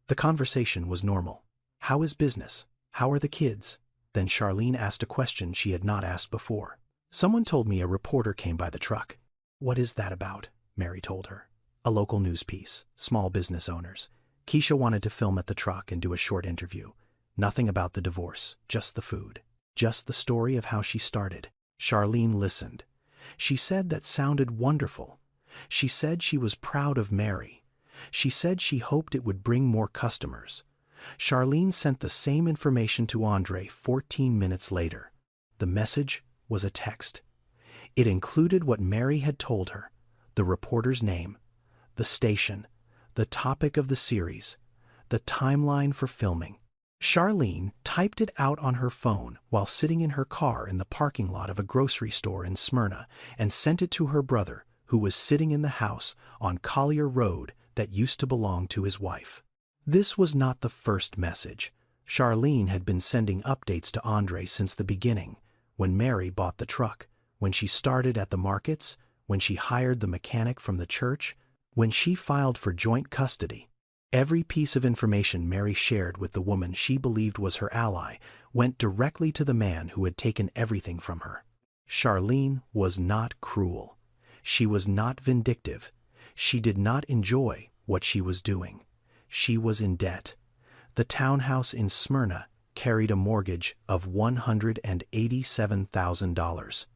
The conversation was normal. How is business? How are the kids? Then Charlene asked a question she had not asked before. Someone told me a reporter came by the truck. What is that about? Mary told her. A local news piece, small business owners. Keisha wanted to film at the truck and do a short interview. Nothing about the divorce, just the food. Just the story of how she started. Charlene listened. She said that sounded wonderful. She said she was proud of Mary. She said she hoped it would bring more customers. Charlene sent the same information to Andre 14 minutes later. The message was a text. It included what Mary had told her, the reporter's name, the station, the topic of the series, the timeline for filming. Charlene typed it out on her phone while sitting in her car in the parking lot of a grocery store in Smyrna and sent it to her brother, who was sitting in the house on Collier Road that used to belong to his wife. This was not the first message. Charlene had been sending updates to Andre since the beginning, when Mary bought the truck, when she started at the markets, when she hired the mechanic from the church, when she filed for joint custody. Every piece of information Mary shared with the woman she believed was her ally went directly to the man who had taken everything from her. Charlene was not cruel. She was not vindictive. She did not enjoy what she was doing. She was in debt. The townhouse in Smyrna carried a mortgage of $187,000.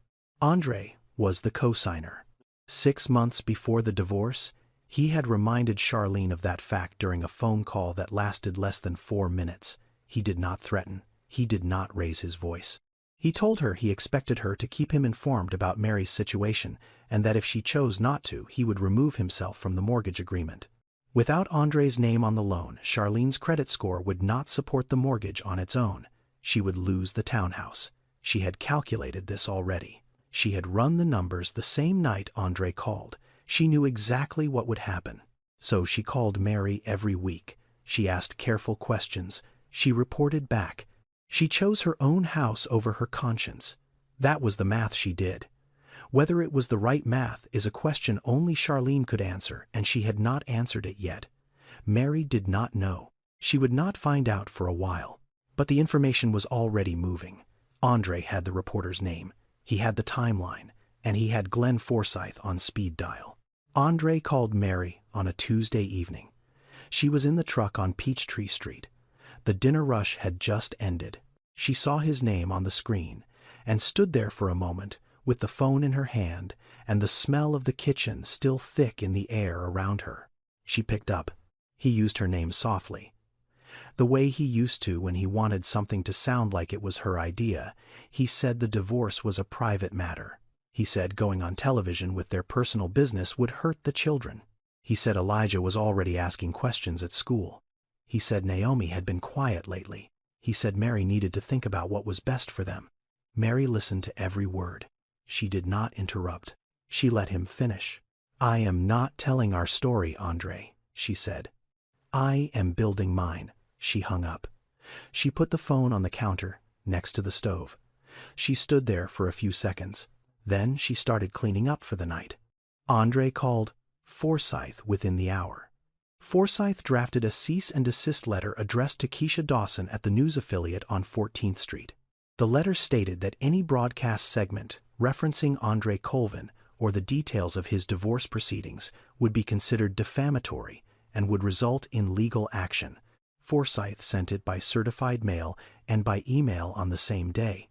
Andre was the co-signer. 6 months before the divorce, he had reminded Charlene of that fact during a phone call that lasted less than 4 minutes. He did not threaten. He did not raise his voice. He told her he expected her to keep him informed about Mary's situation and that if she chose not to, he would remove himself from the mortgage agreement. Without Andre's name on the loan, Charlene's credit score would not support the mortgage on its own. She would lose the townhouse. She had calculated this already. She had run the numbers the same night Andre called. She knew exactly what would happen. So she called Mary every week. She asked careful questions. She reported back. She chose her own house over her conscience. That was the math she did. Whether it was the right math is a question only Charlene could answer, and she had not answered it yet. Mary did not know. She would not find out for a while. But the information was already moving. Andre had the reporter's name. He had the timeline, and he had Glenn Forsythe on speed dial. Andre called Mary on a Tuesday evening. She was in the truck on Peachtree Street. The dinner rush had just ended. She saw his name on the screen and stood there for a moment with the phone in her hand and the smell of the kitchen still thick in the air around her. She picked up. He used her name softly. The way he used to when he wanted something to sound like it was her idea. He said the divorce was a private matter. He said going on television with their personal business would hurt the children. He said Elijah was already asking questions at school. He said Naomi had been quiet lately. He said Mary needed to think about what was best for them. Mary listened to every word. She did not interrupt. She let him finish. I am not telling our story, Andre, she said. I am building mine. She hung up. She put the phone on the counter, next to the stove. She stood there for a few seconds. Then she started cleaning up for the night. Andre called Forsythe within the hour. Forsythe drafted a cease and desist letter addressed to Keisha Dawson at the news affiliate on 14th Street. The letter stated that any broadcast segment referencing Andre Colvin or the details of his divorce proceedings would be considered defamatory and would result in legal action. Forsythe sent it by certified mail and by email on the same day.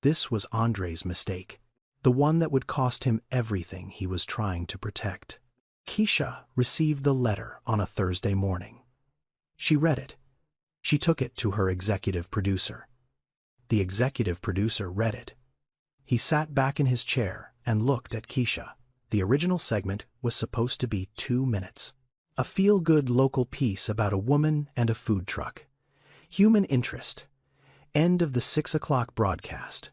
This was Andre's mistake, the one that would cost him everything he was trying to protect. Keisha received the letter on a Thursday morning. She read it. She took it to her executive producer. The executive producer read it. He sat back in his chair and looked at Keisha. The original segment was supposed to be 2 minutes. A feel-good local piece about a woman and a food truck. Human interest. End of the 6 o'clock broadcast.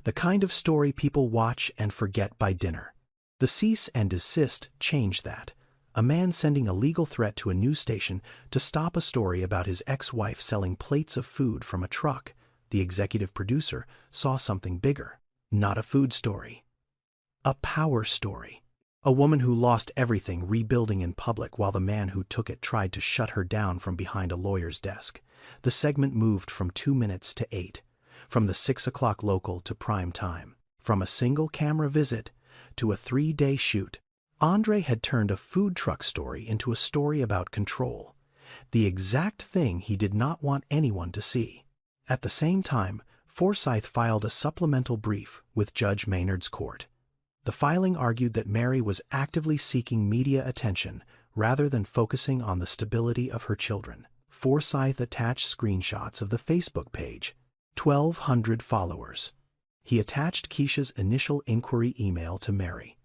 The kind of story people watch and forget by dinner. The cease and desist changed that. A man sending a legal threat to a news station to stop a story about his ex-wife selling plates of food from a truck. The executive producer saw something bigger. Not a food story. A power story. A woman who lost everything rebuilding in public while the man who took it tried to shut her down from behind a lawyer's desk. The segment moved from 2 minutes to 8. From the 6 o'clock local to prime time. From a single camera visit to a 3-day shoot. Andre had turned a food truck story into a story about control. The exact thing he did not want anyone to see. At the same time, Forsyth filed a supplemental brief with Judge Maynard's court. The filing argued that Mary was actively seeking media attention rather than focusing on the stability of her children. Forsyth attached screenshots of the Facebook page. 1,200 followers. He attached Keisha's initial inquiry email to Mary.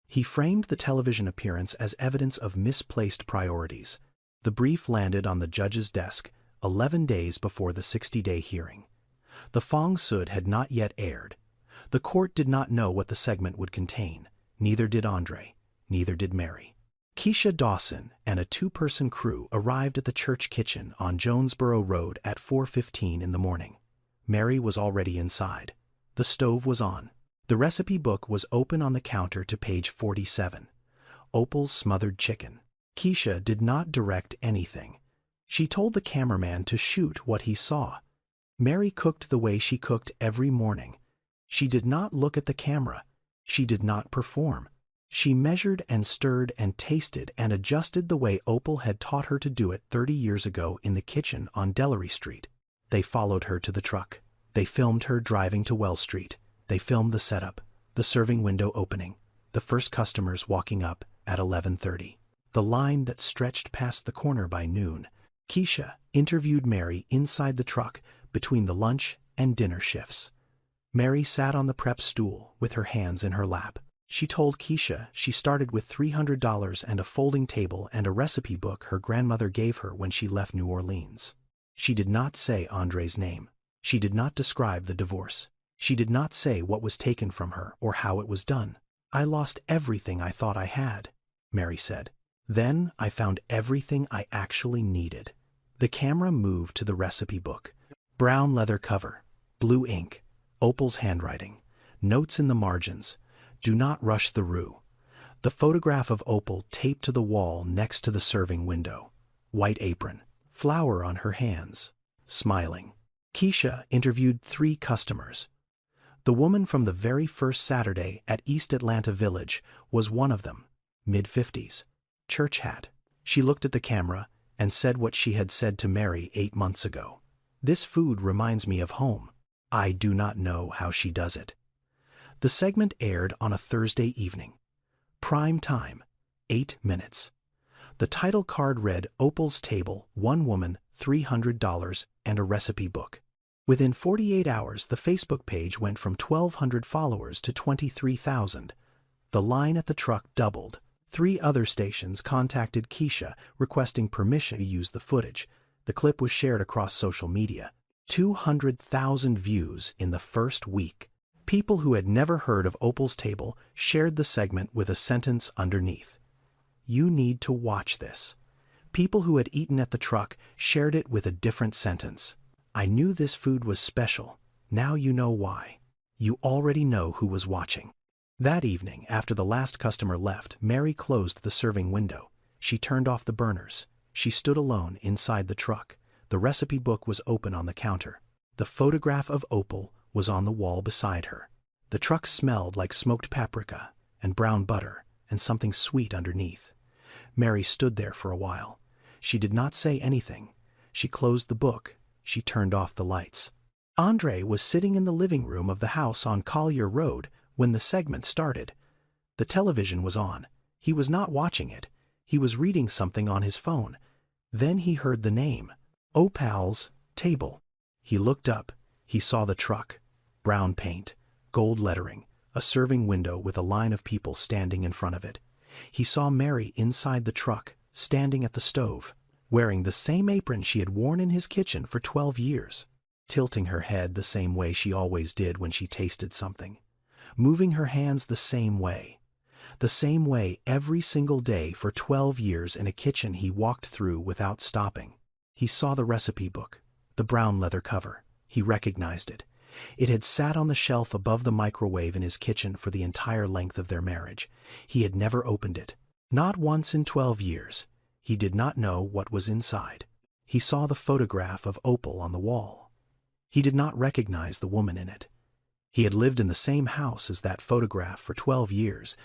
He framed the television appearance as evidence of misplaced priorities. The brief landed on the judge's desk 11 days before the 60-day hearing. The Fong Sud had not yet aired. The court did not know what the segment would contain. Neither did Andre. Neither did Mary. Keisha Dawson and a 2-person crew arrived at the church kitchen on Jonesboro Road at 4:15 in the morning. Mary was already inside. The stove was on. The recipe book was open on the counter to page 47. Opal's smothered chicken. Keisha did not direct anything. She told the cameraman to shoot what he saw. Mary cooked the way she cooked every morning. She did not look at the camera. She did not perform. She measured and stirred and tasted and adjusted the way Opal had taught her to do it 30 years ago in the kitchen on Delary Street. They followed her to the truck. They filmed her driving to Wells Street. They filmed the setup, the serving window opening, the first customers walking up at 11:30, the line that stretched past the corner by noon. Keisha interviewed Mary inside the truck between the lunch and dinner shifts. Mary sat on the prep stool with her hands in her lap. She told Keisha she started with $300 and a folding table and a recipe book her grandmother gave her when she left New Orleans. She did not say Andre's name. She did not describe the divorce. She did not say what was taken from her or how it was done. "I lost everything I thought I had," Mary said. "Then I found everything I actually needed." The camera moved to the recipe book. Brown leather cover, blue ink, Opal's handwriting, notes in the margins, "Do not rush the roux." The photograph of Opal taped to the wall next to the serving window. White apron, flour on her hands, smiling. Keisha interviewed 3 customers. The woman from the very first Saturday at East Atlanta Village was one of them, mid-50s, church hat. She looked at the camera and said what she had said to Mary 8 months ago. "This food reminds me of home. I do not know how she does it." The segment aired on a Thursday evening. Prime time, 8 minutes. The title card read Opal's Table, One Woman, $300, and a Recipe Book. Within 48 hours, the Facebook page went from 1,200 followers to 23,000. The line at the truck doubled. 3 other stations contacted Keisha requesting permission to use the footage. The clip was shared across social media. 200,000 views in the first week. People who had never heard of Opal's Table shared the segment with a sentence underneath. "You need to watch this." People who had eaten at the truck shared it with a different sentence. "I knew this food was special. Now you know why." You already know who was watching. That evening, after the last customer left, Mary closed the serving window. She turned off the burners. She stood alone inside the truck. The recipe book was open on the counter. The photograph of Opal was on the wall beside her. The truck smelled like smoked paprika and brown butter and something sweet underneath. Mary stood there for a while. She did not say anything. She closed the book. She turned off the lights. Andre was sitting in the living room of the house on Collier Road when the segment started. The television was on. He was not watching it. He was reading something on his phone. Then he heard the name. Opal's Table. He looked up. He saw the truck. Brown paint, gold lettering, a serving window with a line of people standing in front of it. He saw Mary inside the truck, standing at the stove, wearing the same apron she had worn in his kitchen for 12 years, tilting her head the same way she always did when she tasted something, moving her hands the same way every single day for 12 years in a kitchen he walked through without stopping. He saw the recipe book, the brown leather cover. He recognized it. It had sat on the shelf above the microwave in his kitchen for the entire length of their marriage. He had never opened it. Not once in 12 years. He did not know what was inside. He saw the photograph of Opal on the wall. He did not recognize the woman in it. He had lived in the same house as that photograph for 12 years,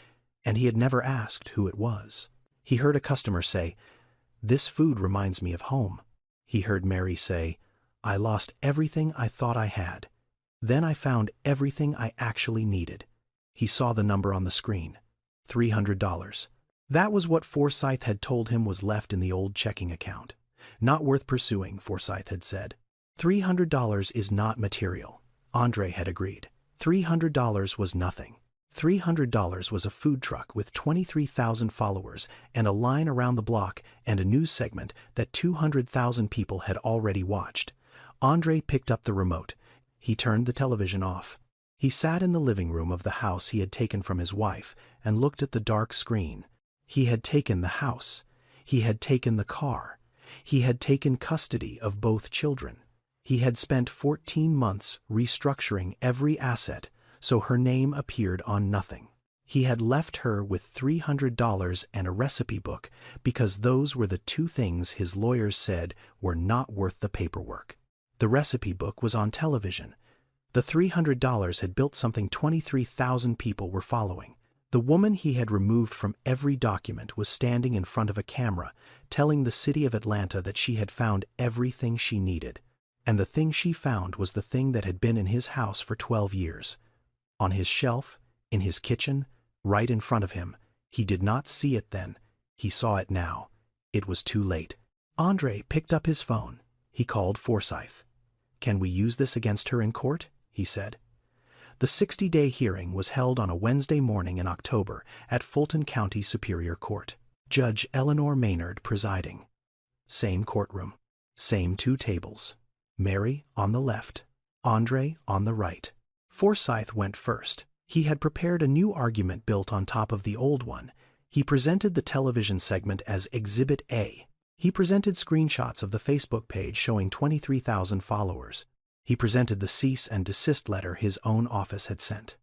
and he had never asked who it was. He heard a customer say, "This food reminds me of home." He heard Mary say, "I lost everything I thought I had. Then I found everything I actually needed." He saw the number on the screen, $300. That was what Forsyth had told him was left in the old checking account. Not worth pursuing, Forsyth had said. $300 is not material, Andre had agreed. $300 was nothing. $300 was a food truck with 23,000 followers and a line around the block and a news segment that 200,000 people had already watched. Andre picked up the remote. He turned the television off. He sat in the living room of the house he had taken from his wife and looked at the dark screen. He had taken the house. He had taken the car. He had taken custody of both children. He had spent 14 months restructuring every asset so her name appeared on nothing. He had left her with $300 and a recipe book because those were the two things his lawyers said were not worth the paperwork. The recipe book was on television. The $300 had built something 23,000 people were following. The woman he had removed from every document was standing in front of a camera, telling the city of Atlanta that she had found everything she needed. And the thing she found was the thing that had been in his house for 12 years. On his shelf, in his kitchen, right in front of him. He did not see it then. He saw it now. It was too late. Andre picked up his phone. He called Forsyth. "Can we use this against her in court?" he said. The 60-day hearing was held on a Wednesday morning in October at Fulton County Superior Court. Judge Eleanor Maynard presiding. Same courtroom. Same two tables. Mary on the left, Andre on the right. Forsyth went first. He had prepared a new argument built on top of the old one. He presented the television segment as Exhibit A. He presented screenshots of the Facebook page showing 23,000 followers. He presented the cease and desist letter his own office had sent.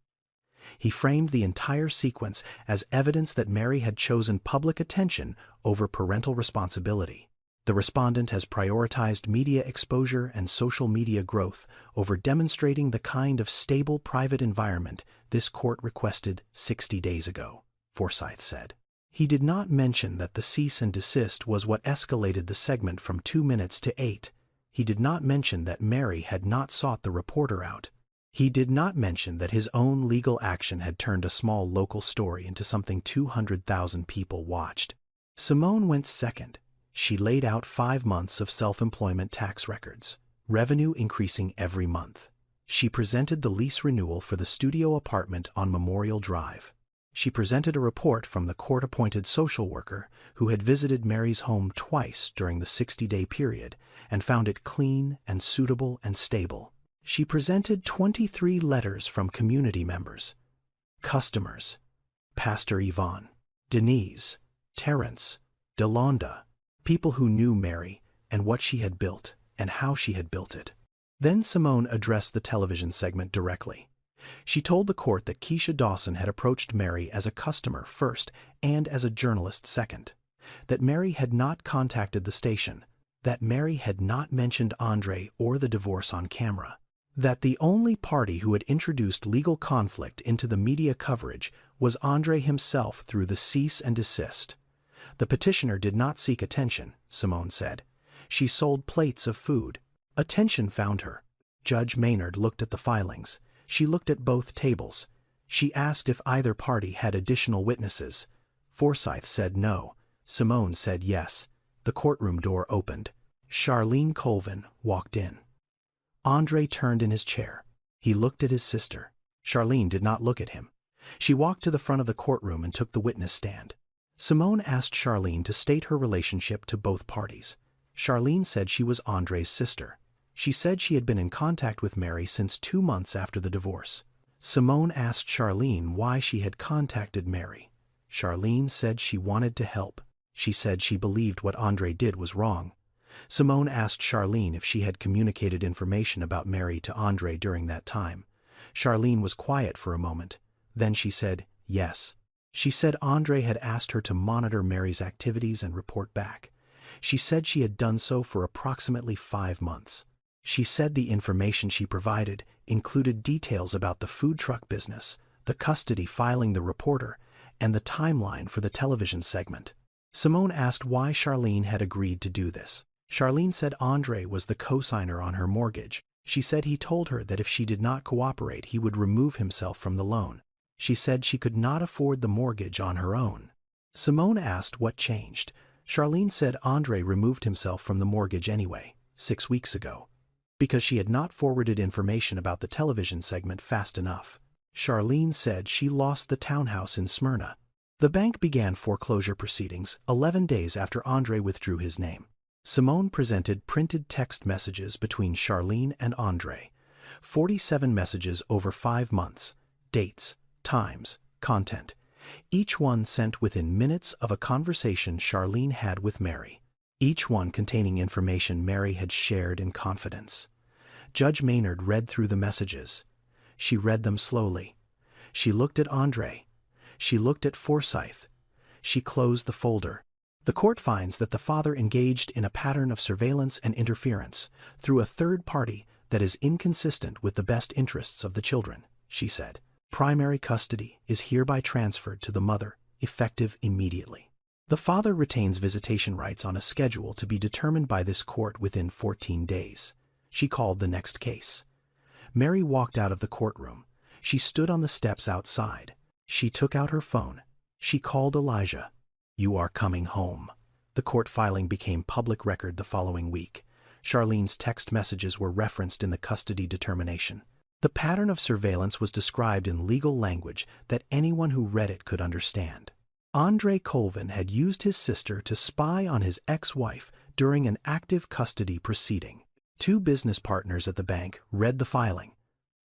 He framed the entire sequence as evidence that Mary had chosen public attention over parental responsibility. The respondent has prioritized media exposure and social media growth over demonstrating the kind of stable private environment this court requested 60 days ago, Forsyth said. He did not mention that the cease and desist was what escalated the segment from 2 minutes to 8. He did not mention that Mary had not sought the reporter out. He did not mention that his own legal action had turned a small local story into something 200,000 people watched. Simone went second. She laid out 5 months of self-employment tax records, revenue increasing every month. She presented the lease renewal for the studio apartment on Memorial Drive. She presented a report from the court-appointed social worker who had visited Mary's home twice during the 60-day period and found it clean and suitable and stable. She presented 23 letters from community members, customers, Pastor Yvonne, Denise, Terrence, Delonda, people who knew Mary and what she had built and how she had built it. Then Simone addressed the television segment directly. She told the court that Keisha Dawson had approached Mary as a customer first and as a journalist second, that Mary had not contacted the station, that Mary had not mentioned Andre or the divorce on camera, that the only party who had introduced legal conflict into the media coverage was Andre himself through the cease and desist. The petitioner did not seek attention, Simone said. She sold plates of food. Attention found her. Judge Maynard looked at the filings. She looked at both tables. She asked if either party had additional witnesses. Forsyth said no. Simone said yes. The courtroom door opened. Charlene Colvin walked in. Andre turned in his chair. He looked at his sister. Charlene did not look at him. She walked to the front of the courtroom and took the witness stand. Simone asked Charlene to state her relationship to both parties. Charlene said she was Andre's sister. She said she had been in contact with Mary since 2 months after the divorce. Simone asked Charlene why she had contacted Mary. Charlene said she wanted to help. She said she believed what Andre did was wrong. Simone asked Charlene if she had communicated information about Mary to Andre during that time. Charlene was quiet for a moment. Then she said yes. She said Andre had asked her to monitor Mary's activities and report back. She said she had done so for approximately 5 months. She said the information she provided included details about the food truck business, the custody filing the reporter, and the timeline for the television segment. Simone asked why Charlene had agreed to do this. Charlene said Andre was the co-signer on her mortgage. She said he told her that if she did not cooperate, he would remove himself from the loan. She said she could not afford the mortgage on her own. Simone asked what changed. Charlene said Andre removed himself from the mortgage anyway, 6 weeks ago, because she had not forwarded information about the television segment fast enough. Charlene said she lost the townhouse in Smyrna. The bank began foreclosure proceedings 11 days after Andre withdrew his name. Simone presented printed text messages between Charlene and Andre. 47 messages over 5 months. Dates, times, content. Each one sent within minutes of a conversation Charlene had with Mary. Each one containing information Mary had shared in confidence. Judge Maynard read through the messages. She read them slowly. She looked at Andre. She looked at Forsyth. She closed the folder. The court finds that the father engaged in a pattern of surveillance and interference through a third party that is inconsistent with the best interests of the children, she said. Primary custody is hereby transferred to the mother, effective immediately. The father retains visitation rights on a schedule to be determined by this court within 14 days. She called the next case. Mary walked out of the courtroom. She stood on the steps outside. She took out her phone. She called Elijah. "You are coming home." The court filing became public record the following week. Charlene's text messages were referenced in the custody determination. The pattern of surveillance was described in legal language that anyone who read it could understand. Andre Colvin had used his sister to spy on his ex-wife during an active custody proceeding. 2 business partners at the bank read the filing.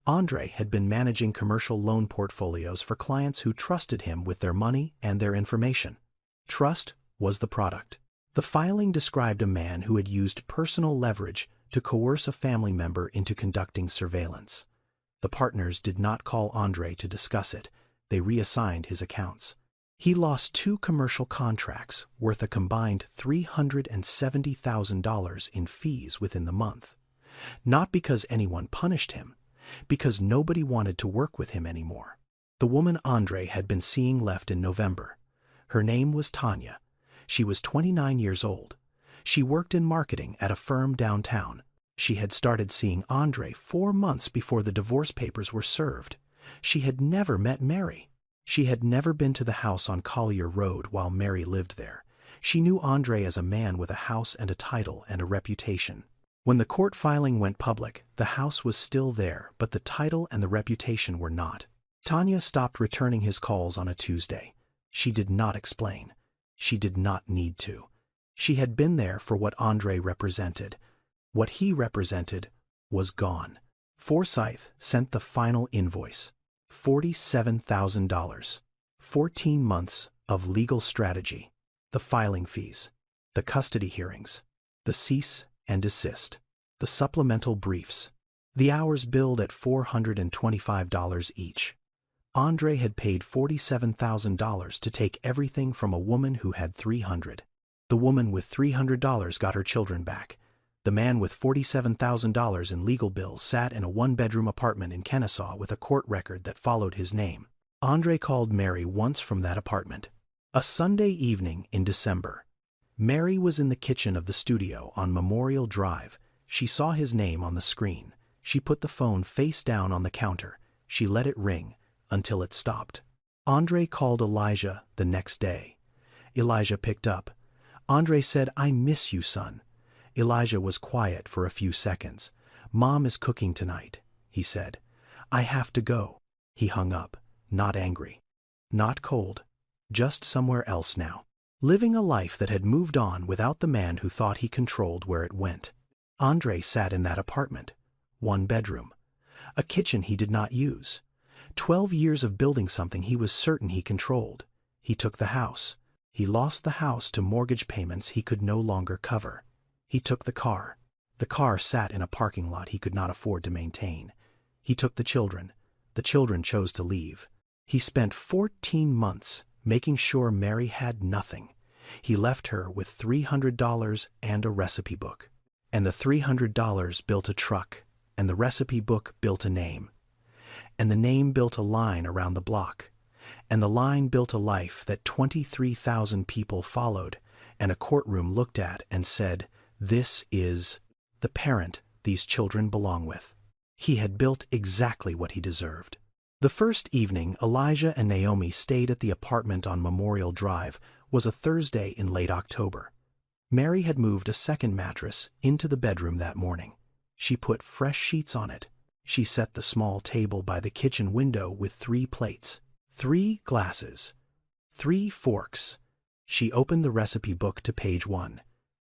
Andre had been managing commercial loan portfolios for clients who trusted him with their money and their information. Trust was the product. The filing described a man who had used personal leverage to coerce a family member into conducting surveillance. The partners did not call Andre to discuss it. They reassigned his accounts. He lost 2 commercial contracts worth a combined $370,000 in fees within the month. Not because anyone punished him, because nobody wanted to work with him anymore. The woman Andre had been seeing left in November. Her name was Tanya. She was 29 years old. She worked in marketing at a firm downtown. She had started seeing Andre 4 months before the divorce papers were served. She had never met Mary. She had never been to the house on Collier Road while Mary lived there. She knew Andre as a man with a house and a title and a reputation. When the court filing went public, the house was still there, but the title and the reputation were not. Tanya stopped returning his calls on a Tuesday. She did not explain. She did not need to. She had been there for what Andre represented. What he represented was gone. Forsyth sent the final invoice. $47,000. 14 months of legal strategy. The filing fees. The custody hearings. The cease and desist. The supplemental briefs. The hours billed at $425 each. Andre had paid $47,000 to take everything from a woman who had $300. The woman with $300 got her children back. The man with $47,000 in legal bills sat in a 1-bedroom apartment in Kennesaw with a court record that followed his name. Andre called Mary once from that apartment. A Sunday evening in December. Mary was in the kitchen of the studio on Memorial Drive. She saw his name on the screen. She put the phone face down on the counter. She let it ring until it stopped. Andre called Elijah the next day. Elijah picked up. Andre said, "I miss you, son." Elijah was quiet for a few seconds. "Mom is cooking tonight," he said. "I have to go." He hung up, not angry, not cold, just somewhere else now, living a life that had moved on without the man who thought he controlled where it went. Andre sat in that apartment. One bedroom. A kitchen he did not use. 12 years of building something he was certain he controlled. He took the house. He lost the house to mortgage payments he could no longer cover. He took the car. The car sat in a parking lot he could not afford to maintain. He took the children. The children chose to leave. He spent 14 months making sure Mary had nothing. He left her with $300 and a recipe book. And the $300 built a truck, and the recipe book built a name. And the name built a line around the block. And the line built a life that 23,000 people followed, and a courtroom looked at and said, "This is the parent these children belong with." He had built exactly what he deserved. The first evening Elijah and Naomi stayed at the apartment on Memorial Drive was a Thursday in late October. Mary had moved a second mattress into the bedroom that morning. She put fresh sheets on it. She set the small table by the kitchen window with 3 plates, 3 glasses, 3 forks. She opened the recipe book to page 1.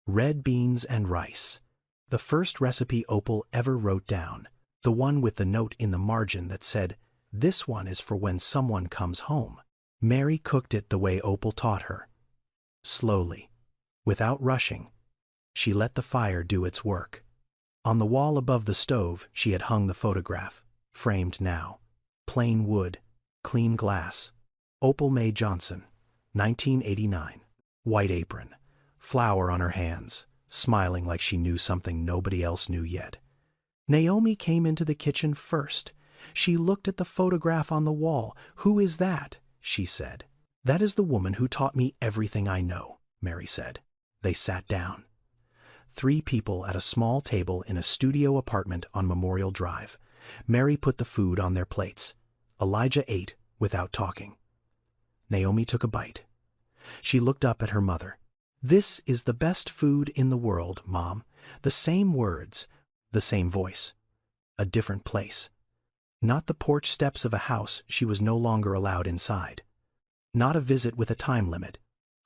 Red beans and rice. The first recipe Opal ever wrote down. The one with the note in the margin that said, "This one is for when someone comes home." Mary cooked it the way Opal taught her. Slowly, without rushing. She let the fire do its work. On the wall above the stove she had hung the photograph, framed now. Plain wood, clean glass. Opal Mae Johnson, 1989. White apron, flour on her hands, smiling like she knew something nobody else knew yet. Naomi came into the kitchen first. She looked at the photograph on the wall. "Who is that?" she said. "That is the woman who taught me everything I know," Mary said. They sat down. 3 people at a small table in a studio apartment on Memorial Drive. Mary put the food on their plates. Elijah ate without talking. Naomi took a bite. She looked up at her mother. "This is the best food in the world, Mom." The same words, the same voice. A different place. Not the porch steps of a house she was no longer allowed inside. Not a visit with a time limit.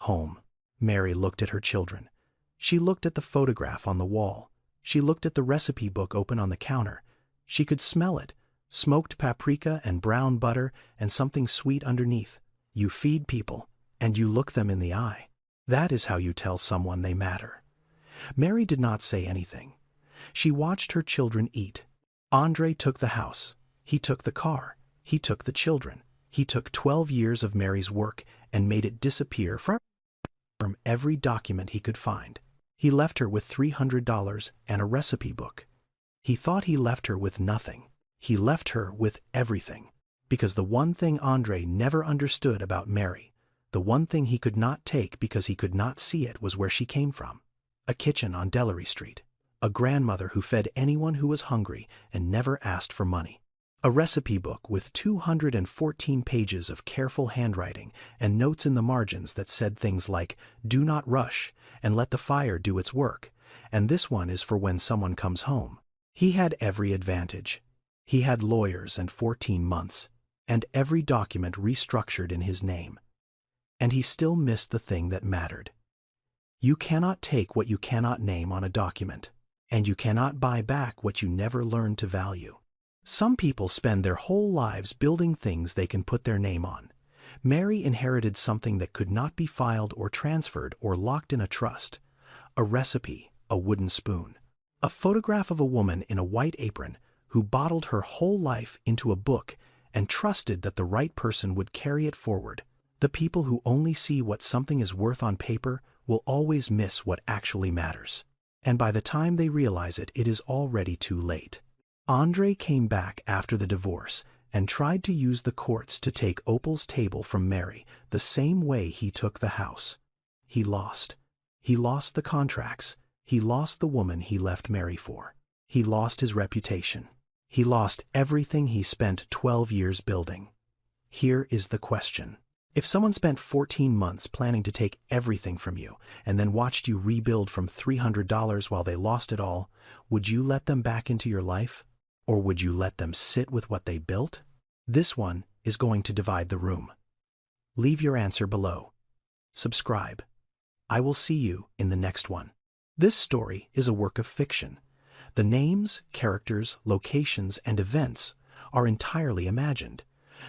Home. Mary looked at her children. She looked at the photograph on the wall. She looked at the recipe book open on the counter. She could smell it. Smoked paprika and brown butter and something sweet underneath. You feed people, and you look them in the eye. That is how you tell someone they matter. Mary did not say anything. She watched her children eat. Andre took the house. He took the car. He took the children. He took 12 years of Mary's work and made it disappear from every document he could find. He left her with $300 and a recipe book. He thought he left her with nothing. He left her with everything. Because the one thing Andre never understood about Mary, the one thing he could not take because he could not see it, was where she came from. A kitchen on Delary Street. A grandmother who fed anyone who was hungry and never asked for money. A recipe book with 214 pages of careful handwriting and notes in the margins that said things like, "Do not rush, and let the fire do its work, and this one is for when someone comes home." He had every advantage. He had lawyers and 14 months, and every document restructured in his name. And he still missed the thing that mattered. You cannot take what you cannot name on a document, and you cannot buy back what you never learned to value. Some people spend their whole lives building things they can put their name on. Mary inherited something that could not be filed or transferred or locked in a trust. A recipe, a wooden spoon. A photograph of a woman in a white apron who bottled her whole life into a book and trusted that the right person would carry it forward. The people who only see what something is worth on paper will always miss what actually matters. And by the time they realize it, it is already too late. Andre came back after the divorce and tried to use the courts to take Opal's table from Mary the same way he took the house. He lost. He lost the contracts. He lost the woman he left Mary for. He lost his reputation. He lost everything he spent 12 years building. Here is the question. If someone spent 14 months planning to take everything from you and then watched you rebuild from $300 while they lost it all, would you let them back into your life? Or would you let them sit with what they built? This one is going to divide the room. Leave your answer below. Subscribe. I will see you in the next one. This story is a work of fiction. The names, characters, locations, and events are entirely imagined.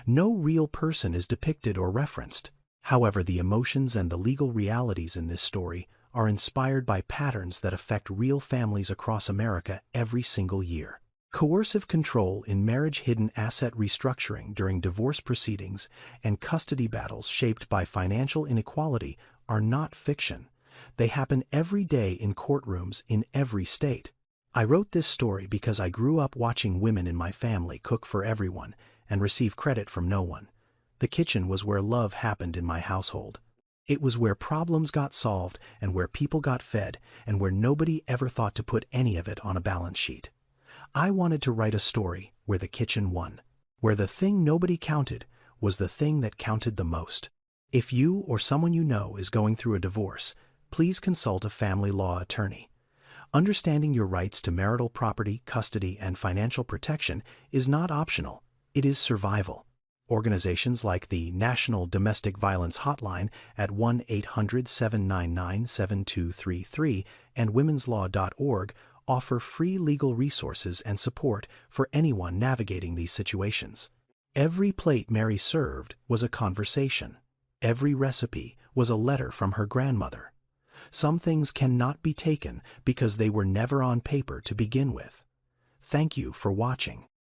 No real person is depicted or referenced. However, the emotions and the legal realities in this story are inspired by patterns that affect real families across America every single year. Coercive control in marriage, hidden asset restructuring during divorce proceedings, and custody battles shaped by financial inequality are not fiction. They happen every day in courtrooms in every state. I wrote this story because I grew up watching women in my family cook for everyone and receive credit from no one. The kitchen was where love happened in my household. It was where problems got solved and where people got fed and where nobody ever thought to put any of it on a balance sheet. I wanted to write a story where the kitchen won, where the thing nobody counted was the thing that counted the most. If you or someone you know is going through a divorce, please consult a family law attorney. Understanding your rights to marital property, custody, and financial protection is not optional. It is survival. Organizations like the National Domestic Violence Hotline at 1-800-799-7233 and womenslaw.org offer free legal resources and support for anyone navigating these situations. Every plate Mary served was a conversation. Every recipe was a letter from her grandmother. Some things cannot be taken because they were never on paper to begin with. Thank you for watching.